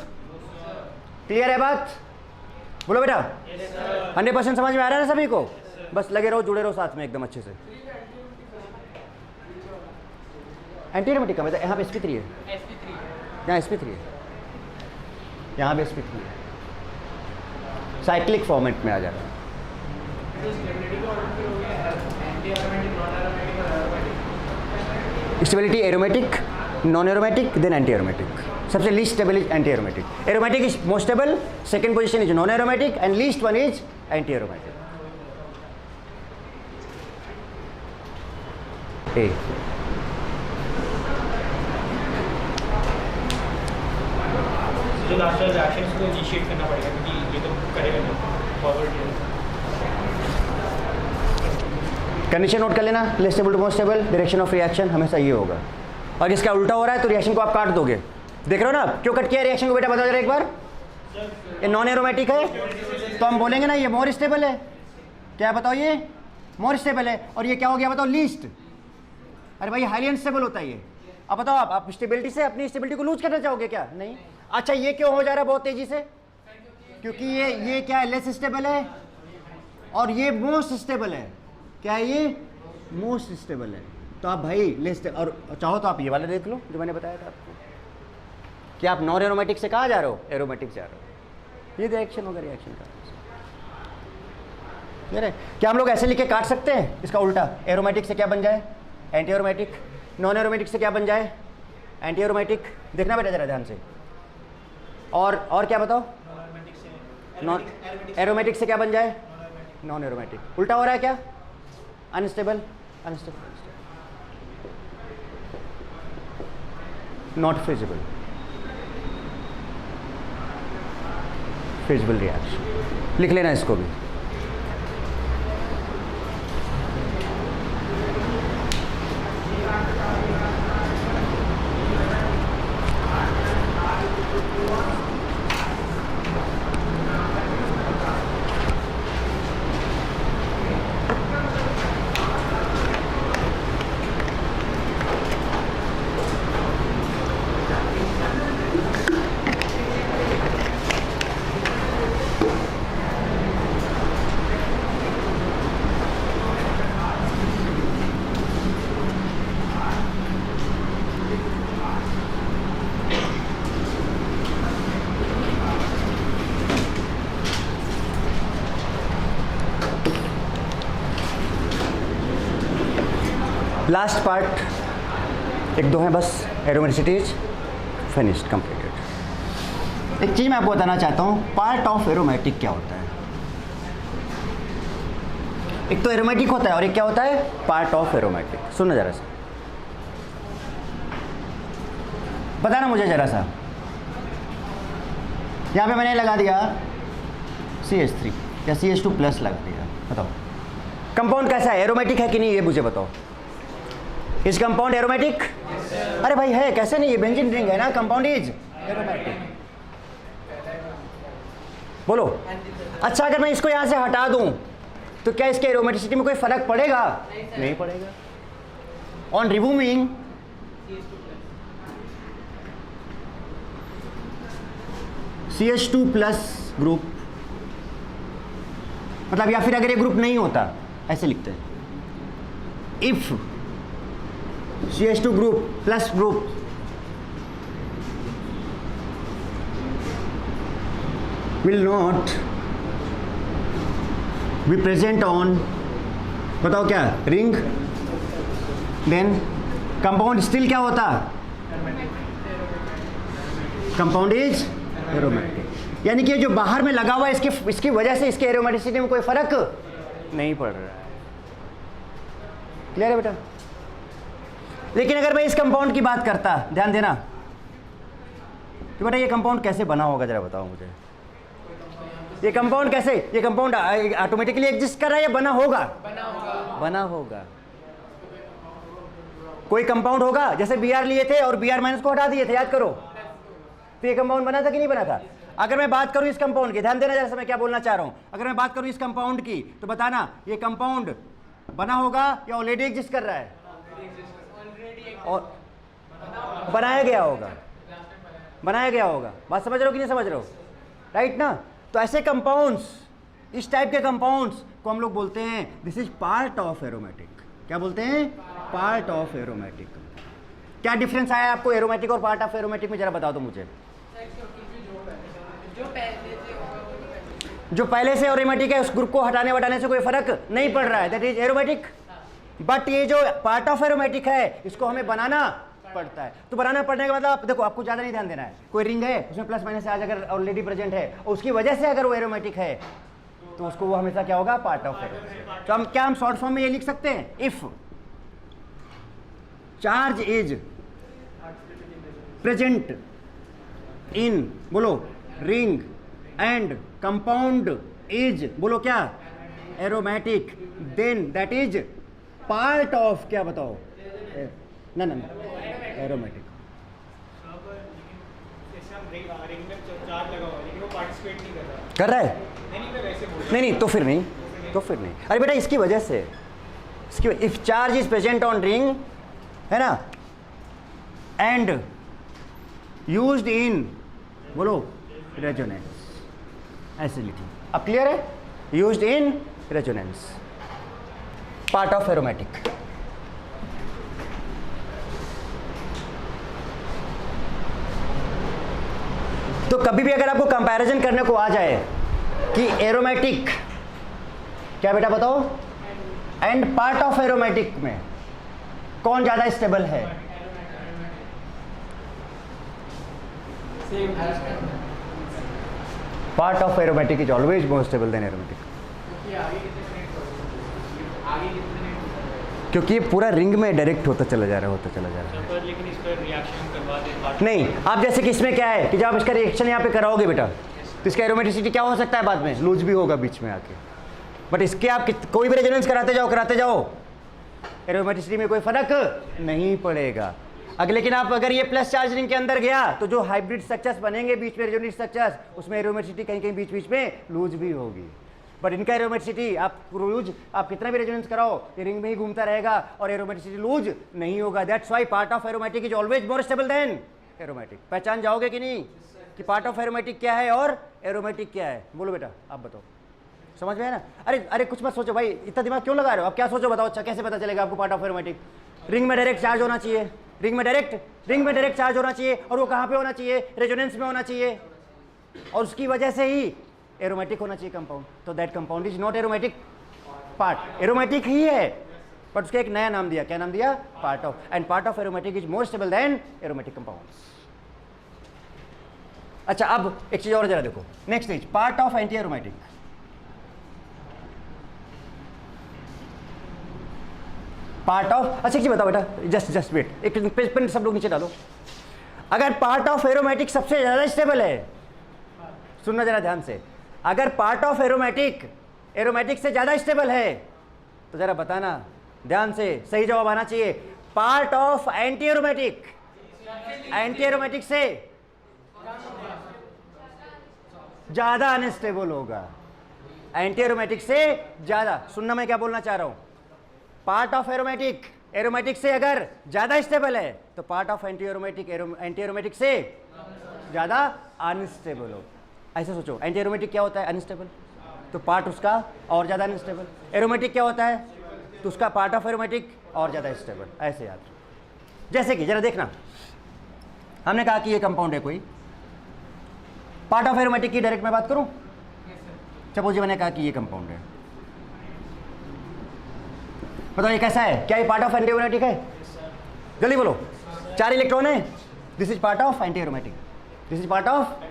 Clear है बात? बोलो बेटा। 100% समझ में आ रहा है ना सभी को? बस लगे रहो, जुड़े रहो साथ में एकदम अच्छे से। एंटी एरोमेटिक का मतलब यहाँ पे sp3 है, यहाँ sp3 है, यहाँ पे sp3 है, साइक्लिक फॉर्मेट में आ जाता है। Stability aromatic, non aromatic, then anti aromatic. सबसे least stable is anti aromatic. Aromatic is most stable, second position is non aromatic and least one is anti aromatic. ए जो लास्ट वाला रिएक्शन उसको इनिशिएट करना पड़ेगा क्योंकि ये तो करेगा नहीं फॉरवर्ड। कंडीशन नोट कर लेना, less stable to most stable, direction of reaction हमेशा ये होगा। और इसका उल्टा हो रहा है तो रिएक्शन को आप काट दोगे। देख रहे हो ना क्यों कट किया रिएक्शन को? बेटा बताओ जरा एक बार। ये नॉन एरोमेटिक है तो हम बोलेंगे ना ये मोर स्टेबल है। क्या बताओ? ये मोर स्टेबल है। और ये क्या हो गया बताओ? लीस्ट। अरे भाई हाईली अनस्टेबल होता है ये। अब बताओ आप स्टेबिलिटी से अपनी स्टेबिलिटी को लूज करना चाहोगे क्या? नहीं। अच्छा ये क्यों हो जा रहा है बहुत तेजी से? क्योंकि ये क्या है, लेस स्टेबल है और ये मोस्ट स्टेबल है। क्या है ये? मोस्ट स्टेबल है। तो आप भाई लेस, और चाहो तो आप ये वाला देख लो जो मैंने बताया था आपको कि आप नॉन एरोमेटिक से कहाँ जा रहे हो, एरोमेटिक जा रहे हो। ये रिएक्शन होगा, रिएक्शन का क्या हम लोग ऐसे लिख के काट सकते हैं इसका उल्टा? एरोमेटिक से क्या बन जाए? Anti aromatic. नॉन एरोमेटिक से क्या बन जाए? Anti aromatic. देखना बेटा जरा ध्यान से। और क्या बताओ? नॉन एरोमेटिक से क्या बन जाए? Non aromatic. उल्टा हो रहा है क्या? Unstable, unstable, not feasible, feasible reaction. लिख लेना इसको भी। लास्ट पार्ट एक दो हैं बस, एरोमेटिसिटीज फिनिश्ड, कंप्लीटेड। एक चीज़ मैं आपको बताना चाहता हूँ, पार्ट ऑफ एरोमेटिक क्या होता है। एक तो एरोमेटिक होता है और एक क्या होता है? Part of aromatic. सुनो जरा सा, बताना मुझे जरा सा। यहाँ पे मैंने लगा दिया CH3 या CH2 प्लस लगा दिया, बताओ कंपाउंड कैसा है? एरोमेटिक है कि नहीं, ये मुझे बताओ। Is compound aromatic? अरे भाई है, कैसे नहीं, ये बेंजीन रिंग है ना, कंपाउंड इज एरोमेटिक। बोलो। अच्छा, अगर मैं इसको यहां से हटा दूं तो क्या इसके एरोमेटिसिटी में कोई फर्क पड़ेगा? नहीं पड़ेगा। On removing CH2 plus group, मतलब या फिर अगर ये ग्रुप नहीं होता, ऐसे लिखते हैं, if CH2 group plus group will not be present on, बताओ क्या, रिंग, देन कंपाउंड स्टिल क्या होता? Compound is aromatic. यानी कि जो बाहर में लगा हुआ है इसकी वजह से इसके एरोमेटिसिटी में कोई फर्क नहीं पड़ रहा है। क्लियर है बेटा? लेकिन अगर मैं इस कंपाउंड की बात करता, ध्यान देना, तो बेटा ये कंपाउंड कैसे बना होगा जरा बताओ मुझे। ये कंपाउंड कैसे, ये कंपाउंड ऑटोमेटिकली एग्जिस्ट कर रहा है या बना होगा? बना होगा। कोई कंपाउंड होगा, जैसे Br लिए थे और Br माइनस को हटा दिए थे, याद करो, तो ये कंपाउंड बना था कि नहीं बना था? अगर मैं बात करूं इस कंपाउंड की, ध्यान देना जरा, मैं क्या बोलना चाह रहा हूं। अगर मैं बात करूं इस कंपाउंड की, तो बताना ये कंपाउंड बना होगा या ऑलरेडी एग्जिस्ट कर रहा है? और बनाया गया होगा, बनाया गया होगा। बात समझ रहे हो कि नहीं समझ रहे हो? राइट ना? तो ऐसे कंपाउंड्स, इस टाइप के कंपाउंड्स को हम लोग बोलते हैं this is part of aromatic. क्या बोलते हैं? Part of aromatic. क्या डिफरेंस आया आपको एरोमेटिक और पार्ट ऑफ एरोमेटिक में, जरा बता दो मुझे। जो पहले से एरोमेटिक है उस ग्रुप को हटाने वटाने से कोई फर्क नहीं पड़ रहा है, दैट इज एरोमेटिक। बट ये जो पार्ट ऑफ एरोमेटिक है इसको हमें बनाना पड़ता है। तो बनाना पड़ने का मतलब देखो, आपको ज़्यादा नहीं ध्यान देना है। कोई रिंग है, उसमें प्लस माइनस चार्ज अगर ऑलरेडी प्रेजेंट है और उसकी वजह से अगर वो एरोमेटिक है तो उसको वो हमेशा क्या होगा? Part of aromatic. तो हम शॉर्ट फॉर्म में ये लिख सकते हैं, if charge is present in, बोलो, रिंग एंड कंपाउंड इज, बोलो क्या, aromatic, then that is part of, क्या बताओ, ना एरोमेटिक। रिंग में चार्ज लगा हुआ है लेकिन वो पार्टिसिपेट नहीं कर रहा है? नहीं, तो फिर नहीं, तो फिर नहीं। अरे बेटा इसकी वजह से, if charge is present on ring, है ना, एंड यूज्ड इन, बोलो, रेजोनेंस, ऐसे लिखिए। अब क्लियर है? Used in resonance, part of aromatic. तो कभी भी अगर आपको कंपैरिजन करने को आ जाए कि एरोमेटिक, क्या बेटा बताओ, एंड पार्ट ऑफ एरोमेटिक में कौन ज्यादा स्टेबल है? Part of aromatic is always more stable then aromatic, क्योंकि ये पूरा रिंग में डायरेक्ट होता चला जा रहा है। लेकिन इस पर रिएक्शन करवा दे नहीं, आप जैसे कि इसमें क्या है कि जब आप इसका रिएक्शन यहाँ पे कराओगे बेटा, तो इसका एरोमेटिसिटी क्या हो सकता है, बाद में लूज भी होगा बीच में आके। बट इसके आप कोई भी रेजोनेंस कराते जाओ, एरोमेटिसिटी में कोई फर्क नहीं पड़ेगा। लेकिन आप अगर ये प्लस चार्ज रिंग के अंदर गया तो जो हाइब्रिड स्ट्रक्चर्स बनेंगे बीच में, रेजोनेंस स्ट्रक्चर्स, उसमें एरोमेटिसिटी कहीं कहीं बीच में लूज भी होगी। बट इनका एरोमेटिसिटी आप लूज, आप कितना भी रेजोनेंस कराओ, ये रिंग में ही घूमता रहेगा और एरोमेटिसिटी लूज नहीं होगा। That's why part of aromatic is always more stable then aromatic. पहचान जाओगे कि नहीं कि पार्ट ऑफ एरोमेटिक क्या है और एरोमेटिक क्या है? बोलो बेटा, आप बताओ, समझ में है ना? अरे कुछ मत सोचो भाई, इतना दिमाग क्यों लगा रहे हो? आप क्या सोचो बताओ? अच्छा, कैसे पता चलेगा आपको पार्ट ऑफ एरोमेटिक? रिंग में डायरेक्ट चार्ज होना चाहिए, रिंग में डायरेक्ट चार्ज होना चाहिए, और वो कहाँ पे होना चाहिए? रेजोनेंस में होना चाहिए, और उसकी वजह से ही एरोमेटिक होना चाहिए कंपाउंड। तो that compound is not aromatic part, aromatic ही है बट उसका एक नया नाम दिया। क्या नाम दिया? Part of. And part of aromatic is more stable then aromatic compounds. अच्छा, अब एक चीज और जरा देखो, next is part of anti aromatic. Part of, अच्छा एक चीज बताओ बेटा, जस्ट वेट, एक पेन सब लोग नीचे डालो। अगर पार्ट ऑफ एरोमेटिक सबसे ज्यादा स्टेबल है, सुनना जरा ध्यान से, अगर पार्ट ऑफ एरोमेटिक से ज्यादा स्टेबल है तो जरा बताना ध्यान से, सही जवाब आना चाहिए। पार्ट ऑफ एंटी एरोमेटिक से ज्यादा अनस्टेबल होगा, एंटी एरोमेटिक से ज्यादा। सुनना मैं क्या बोलना चाह रहा हूं, पार्ट ऑफ एरोमेटिक से अगर ज्यादा स्टेबल है तो पार्ट ऑफ एंटी एरोमेटिक से ज्यादा अनस्टेबल हो। ऐसे सोचो, एंटी एरोमेटिक क्या होता है? अनस्टेबल, तो पार्ट उसका और ज्यादा अनस्टेबल। एरोमेटिक क्या होता है? तो उसका पार्ट ऑफ एरोमेटिक और ज्यादा स्टेबल। ऐसे याद, जैसे कि जरा देखना, हमने कहा कि ये कंपाउंड है कोई, पार्ट ऑफ एरोमेटिक की डायरेक्ट मैं बात करूं। सपोज मैंने कहा कि ये कंपाउंड है, बताओ ये कैसा है? क्या ये पार्ट ऑफ एंटी एरोमेटिक है? जल्दी बोलो। 4 इलेक्ट्रॉन है, this is part of anti aromatic, this is part of,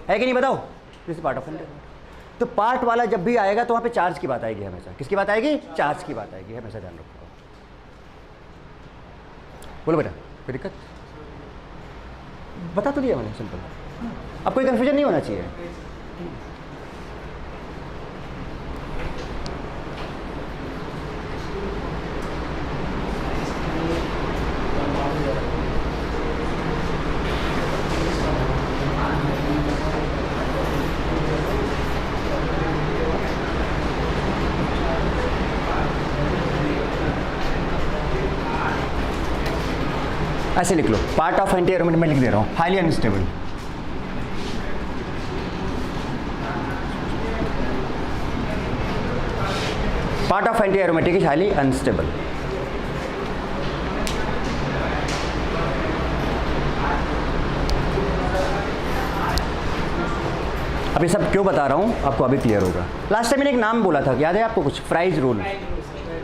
है कि नहीं बताओ? This is part of anti aromatic. तो पार्ट वाला जब भी आएगा तो वहां पे चार्ज की बात आएगी हमेशा। किसकी बात आएगी? चार्ज की बात आएगी, हमेशा ध्यान रखो। बोलो बेटा, कोई दिक्कत? बता तो दिया मैंने, सिंपल। अब कोई कंफ्यूजन नहीं होना चाहिए। ऐसे लिख लो, पार्ट ऑफ एंटी एरोमेटिक में लिख दे रहा हूं, highly unstable. Part of anti aromatic is highly unstable. अब ये सब क्यों बता रहा हूं आपको अभी क्लियर होगा। लास्ट टाइम मैंने एक नाम बोला था, याद है आपको कुछ? Fries rule.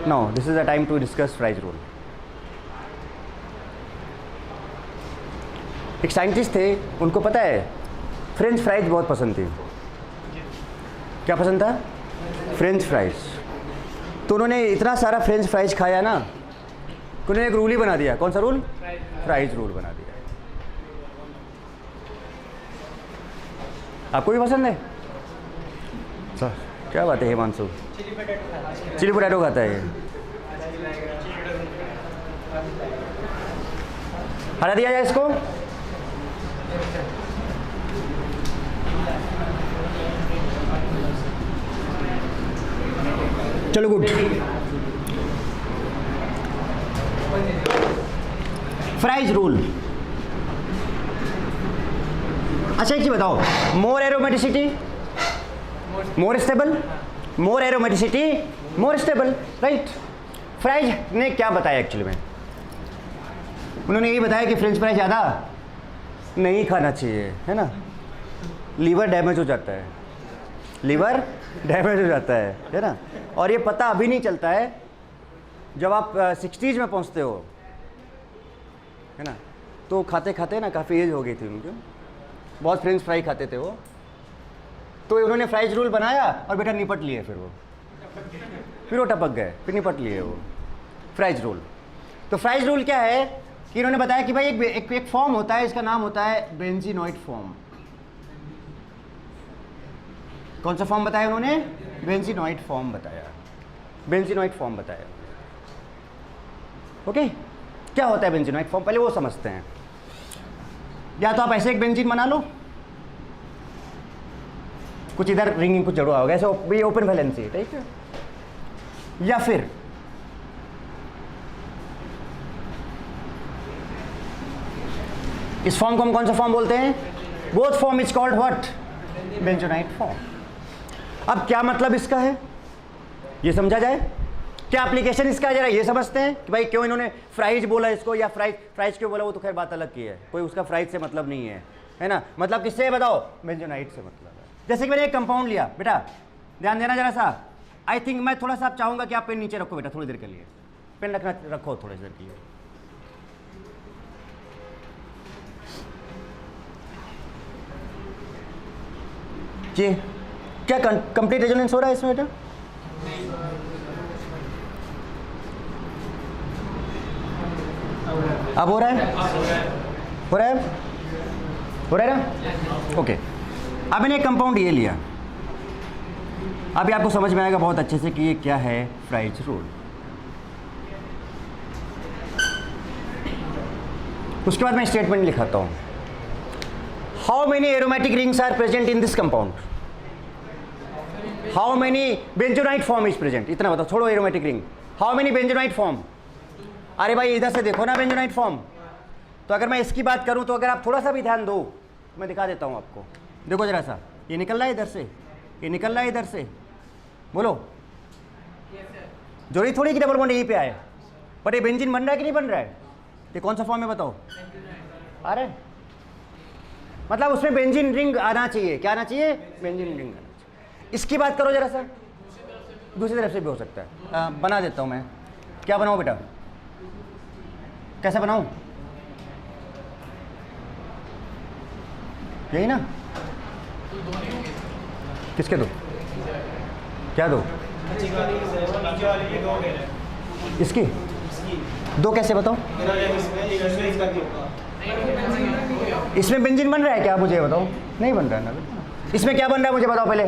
No, this is the time to discuss Fries rule. एक साइंटिस्ट थे, उनको पता है फ्रेंच फ्राइज बहुत पसंद थी। क्या पसंद था? French fries. तो उन्होंने इतना सारा फ्रेंच फ्राइज खाया ना, उन्होंने एक रूल ही बना दिया। कौन सा रूल? फ्राइज रूल बना दिया। आपको भी पसंद है? सर क्या बात है हिमांशु, चिली पोटैटो खाता है ये। हटा दिया जाए इसको। चलो गुड। Fries rule. अच्छा एक चीज बताओ, more aromaticity more stable, more aromaticity, more stable, right. Fries ने क्या बताया एक्चुअली में? उन्होंने यही बताया कि फ्रेंच फ्राइज ज़्यादा नहीं खाना चाहिए, है ना, लीवर डैमेज हो जाता है, लीवर डैमेज हो जाता है ना। और ये पता अभी नहीं चलता है, जब आप 60s में पहुंचते हो, है ना। तो खाते खाते ना काफ़ी एज हो गई थी उनकी, बहुत फ्रेंच फ्राई खाते थे वो, तो उन्होंने फ्राइज रूल बनाया और बेटा निपट लिए, फिर वो टपक गए, फिर निपट लिए वो फ्राइज रूल। तो फ्राइज रूल क्या है कि इन्होंने बताया कि भाई एक फॉर्म होता है, इसका नाम होता है बेंजीनॉइड फॉर्म। कौन सा फॉर्म बताया उन्होंने? बेंजीनॉइड फॉर्म बताया, बेंजीनॉइड फॉर्म बताया। ओके, क्या होता है बेंजीनॉइड फॉर्म, पहले वो समझते हैं। या तो आप ऐसे एक बेंजीन बना लो, कुछ इधर रिंगिंग कुछ जड़वा होगा, ऐसे ये ओपन वैलेंसी, ठीक है। या फिर इस फॉर्म को हम कौन सा फॉर्म बोलते हैं? Both form is called what? बेंजोनाइट form. अब क्या मतलब इसका है ये समझा जाए, क्या एप्लीकेशन इसका है, जरा ये समझते हैं कि भाई क्यों इन्होंने फ्राइज बोला इसको, या फ्राइज क्यों बोला, वो तो खैर बात अलग की है, कोई उसका फ्राइज से मतलब नहीं है ना। मतलब किससे है बताओ? बेंजोनाइट से मतलब है। जैसे कि मैंने एक कंपाउंड लिया, बेटा ध्यान देना जरा सा, आई थिंक मैं थोड़ा सा आप चाहूंगा कि आप पेन नीचे रखो बेटा थोड़ी देर के लिए, पेन रखो थोड़ी देर के लिए। जी क्या कंप्लीट रेजोनेंस हो रहा है इसमें बेटा? अब हो रहा है? हो रहा है? हो रहा है ना? ओके। अब मैंने एक कंपाउंड ये लिया, अभी आपको समझ में आएगा बहुत अच्छे से कि ये क्या है फ्राइज रूल। उसके बाद मैं स्टेटमेंट लिखाता हूं। How many aromatic rings are present in this compound? How many benzenoid form is present? इतना बताओ, छोड़ो aromatic ring. How many benzenoid form? अरे भाई इधर से देखो ना बेंजोनाइट फॉर्म। तो अगर मैं इसकी बात करूं तो अगर आप थोड़ा सा भी ध्यान दो, मैं दिखा देता हूं आपको। देखो जरा सा, ये निकल रहा है इधर से, ये निकल रहा है इधर से, बोलो जरूरी थोड़ी कि डबल बॉन्ड यहीं पे आए, बट ये बेंजीन बन रहा है कि नहीं बन रहा है? ये कौन सा फॉर्म है बताओ? अरे मतलब उसमें बेंजीन रिंग आना चाहिए, क्या आना चाहिए? बेंजीन रिंग आना चाहिए। इसकी बात करो जरा सा, दूसरी तरफ से भी हो सकता है। बना देता हूं मैं, क्या बनाऊं बेटा, कैसे बनाऊं? यही ना? किसके दो? क्या दो? इसकी दो कैसे बताओ? इसमें बेंजीन बन रहा है क्या, मुझे बताओ? नहीं बन रहा है ना। इसमें क्या बन रहा है मुझे बताओ पहले,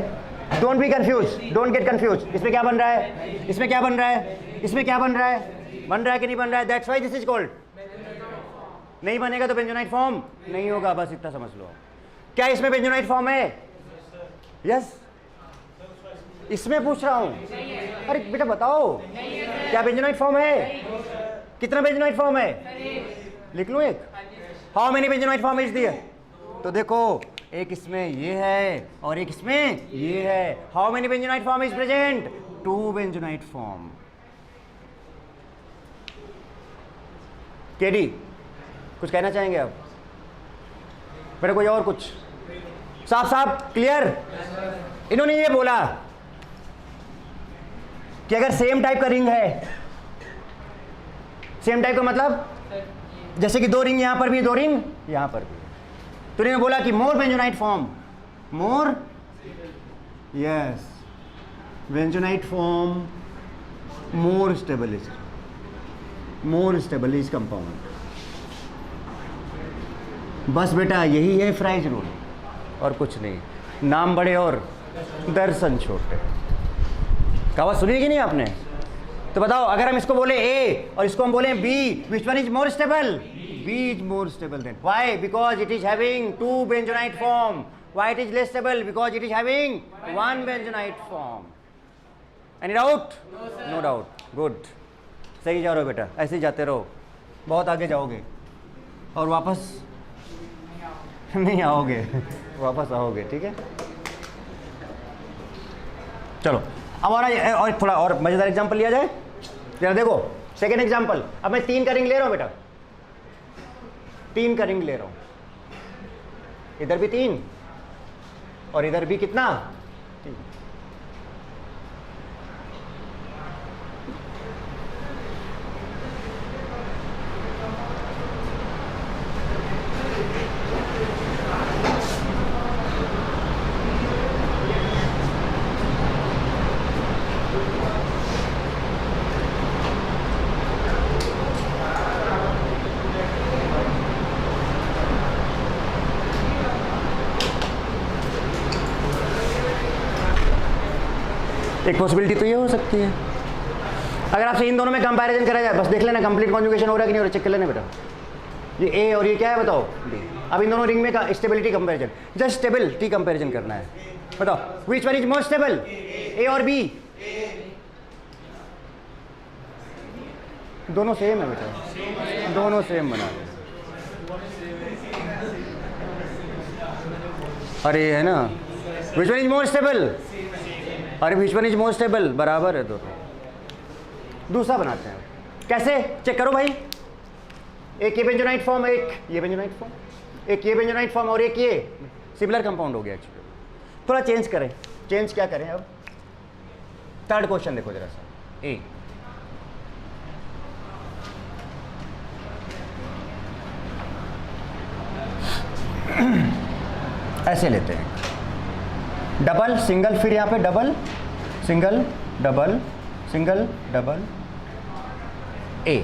don't be confuse, don't get confuse. इसमें क्या बन रहा है? इसमें क्या बन रहा है? इसमें क्या बन रहा है? बन रहा है कि नहीं बन रहा है? That's why this is called. नहीं बनेगा तो बेंजोनाइट फॉर्म नहीं होगा, बस इतना समझ लो। क्या इसमें बेंजोनाइट फॉर्म है? यस, इसमें पूछ रहा हूं। अरे बेटा बताओ, क्या बेंजोनाइट फॉर्म है? कितना बेंजोनाइट फॉर्म है? लिख लो एक। How many benzenoid form is there? तो देखो एक इसमें ये है और एक इसमें ये है। How many benzenoid form is present? 2 benzenoid form. KD कुछ कहना चाहेंगे आप? मेरे कोई और कुछ? साफ साफ क्लियर? इन्होंने ये बोला कि अगर सेम टाइप का रिंग है, सेम टाइप का मतलब जैसे कि 2 रिंग यहां पर भी, 2 रिंग यहां पर भी, तो इन्होंने बोला कि more benzenoid form, more, yes, benzenoid form more stable is compound. बस बेटा यही है फ्राइज रूल और कुछ नहीं। नाम बड़े और दर्शन छोटे। कहावत सुनी कि नहीं आपने? तो बताओ अगर हम इसको बोले ए और इसको हम बोले B, which one is more stable? B is more stable then. Why? Because it is having 2 benzenoid form. Why it is less stable? Because it is having 1 benzenoid form. Any doubt? No doubt. Good, सही जा रहे हो बेटा, ऐसे ही जाते रहो, बहुत आगे जाओगे और वापस नहीं आओगे, वापस आओगे, ठीक है। चलो अब और थोड़ा और मजेदार एग्जांपल लिया जाए। जरा देखो सेकेंड एग्जांपल। अब मैं 3 का रिंग ले रहा हूं बेटा, 3 का रिंग ले रहा हूं, इधर भी 3 और इधर भी कितना 3। एक पॉसिबिलिटी तो ये हो सकती है, अगर आपसे इन दोनों में कंपैरिजन करा जाए, बस देख लेना कंप्लीट कॉन्जुगेशन हो रहा है कि नहीं हो रहा, चेक कर लेना बेटा। ये ए और ये क्या है बताओ, डी। अब इन दोनों रिंग में का stability comparison, just stability comparison करना है। बताओ which one is more stable, A और बी? दोनों सेम है बेटा, दोनों सेम बना रहे। अरे है ना, which one is more stable, अरे which one is more stable, बराबर है दोनों। दूसरा बनाते हैं, कैसे चेक करो भाई। एक ये बेंजोनाइट फॉर्म, एक ये बेंजोनाइट फॉर्म, एक ये बेंजोनाइट फॉर्म और एक ये सिमिलर कंपाउंड हो गया। एक्चुअली थोड़ा चेंज करें, चेंज क्या करें अब। थर्ड क्वेश्चन देखो जरा सा, ए ऐसे लेते हैं, डबल सिंगल, फिर यहाँ पे double single double single double A.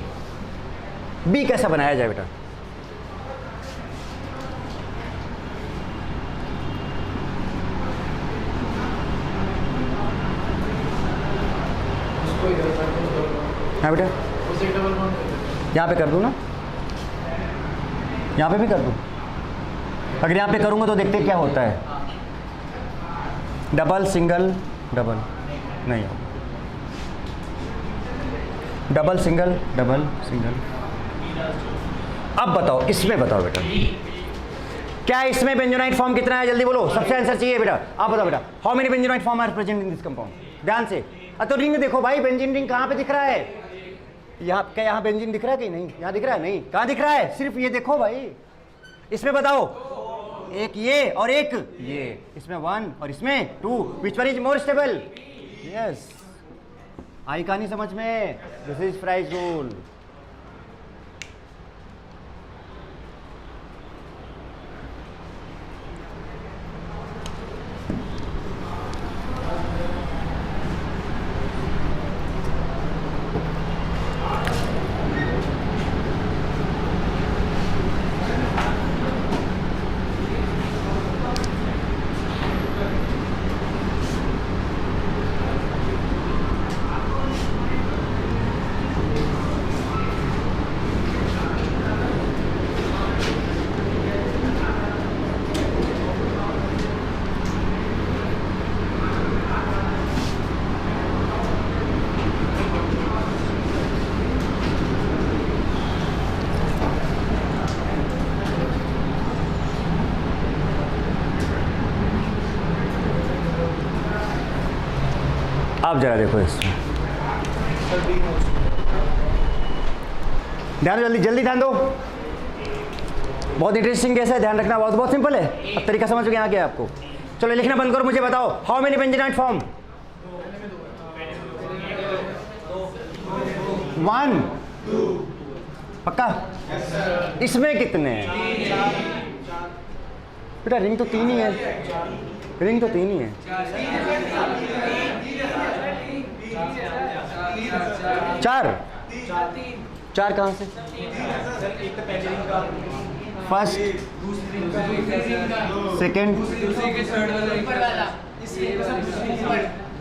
B कैसा बनाया जाए बेटा? हाँ बेटा, यहाँ पे कर दूँ ना, यहाँ पे भी कर दूँ। अगर यहाँ पे करूँगा तो देखते क्या होता है, डबल सिंगल डबल नहीं हो, डबल सिंगल डबल सिंगल। अब बताओ इसमें, बताओ बेटा क्या इसमें बेंजोनाइट फॉर्म कितना है, जल्दी बोलो, सबसे आंसर चाहिए बेटा। आप बताओ बेटा, how many benzenoid form are present in this compound. ध्यान से, तो रिंग देखो भाई, बेंजीन रिंग कहाँ पे दिख रहा है? यहाँ, क्या यहाँ बेंजीन दिख रहा है कि नहीं? यहाँ दिख रहा है? नहीं, कहाँ दिख रहा है? सिर्फ ये देखो भाई, इसमें बताओ, एक ये और एक ये, इसमें 1 और इसमें 2, which one is more stable? Yes, आई कहानी समझ में, दिस इज फ्राइज रूल। आप जरा देखो इसमें, ध्यान दो, जल्दी जल्दी ध्यान दो। बहुत इंटरेस्टिंग केस है, ध्यान रखना, बहुत बहुत सिंपल है। अब तरीका समझ गया क्या आपको? चलो लिखना बंद करो, मुझे बताओ हाउ मेनी बेंजोनाइट फॉर्म? 1 पक्का? इसमें कितने हैं बेटा? रिंग तो 3 ही है, रिंग तो 3 ही है। 4 कहाँ से? फर्स्ट सेकेंड,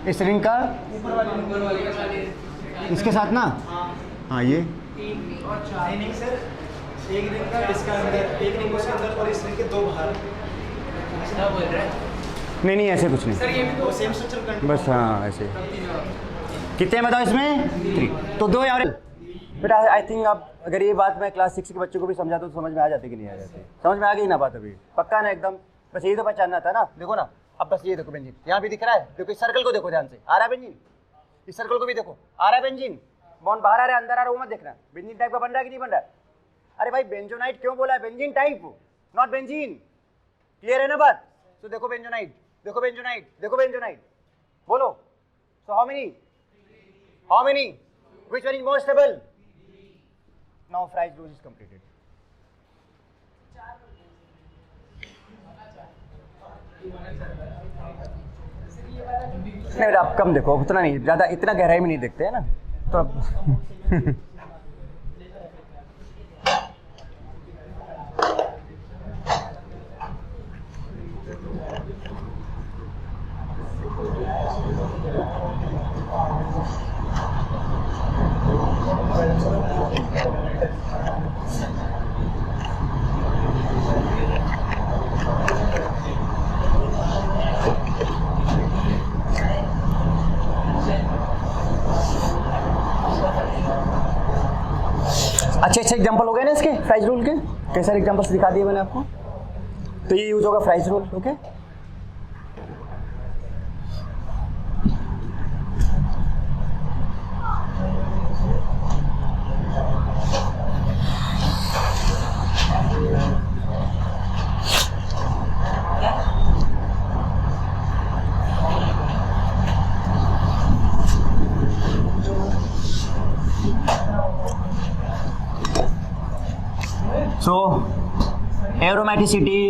इस रिंग का इसके साथ ना, हाँ ये नहीं सर, एक रिंग का इसका अंदर, एक रिंग उसके अंदर और इस रिंग के 2 बाहर। क्या बोल रहा है? नहीं ऐसे कुछ नहीं सर, ये भी तो सेम स्ट्रक्चर बस, हाँ ऐसे। कितने बताओ इसमें? 3 तो 2 यार बेटा। आई थिंक आप अगर ये बात मैं क्लास 6 के बच्चों को भी समझाता तो समझ में आ जाती कि नहीं आ जाती? समझ में आ गई ना बात? अभी पक्का ना एकदम? बस यही तो पहचानना था ना। देखो ना, अब बस ये देखो बेंजीन, यहाँ भी दिख रहा है, देखो इस सर्कल को देखो ध्यान से, आ रहा है बेंजीन, इस सर्कल को भी देखो, आ रहा है बेंजीन, बॉन्ड बाहर आ रहा है अंदर आ रहा है वो मत देखना, बेंजीन टाइप का बन रहा है कि नहीं बन रहा है। अरे भाई बेंजोनाइट क्यों बोला है, benzene type not benzene, clear है ना बात। तो देखो बेंजोनाइट, देखो बेंजोनाइट, देखो बेंजोनाइट, बोलो। So how many, which one is more stable? Now Fry's rule is completed. नहीं बेटा आप कम देखो, उतना नहीं, ज्यादा इतना गहराई में नहीं देखते है ना तो अच्छे एग्जांपल हो गए ना इसके फ्राइज रूल के, कई सारे एग्जांपल्स दिखा दिए मैंने आपको। तो ये यूज होगा fries rule, okay. So, aromaticity,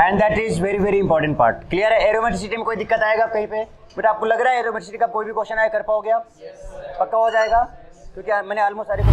and that is very important part. Clear है? एरोमेटिसिटी में कोई दिक्कत आएगा कहीं पे? बेटा आपको लग रहा है एरोमेटिसिटी का कोई भी क्वेश्चन आया कर पाओगे आप? पक्का हो जाएगा? क्योंकि मैंने ऑलमोस्ट सारे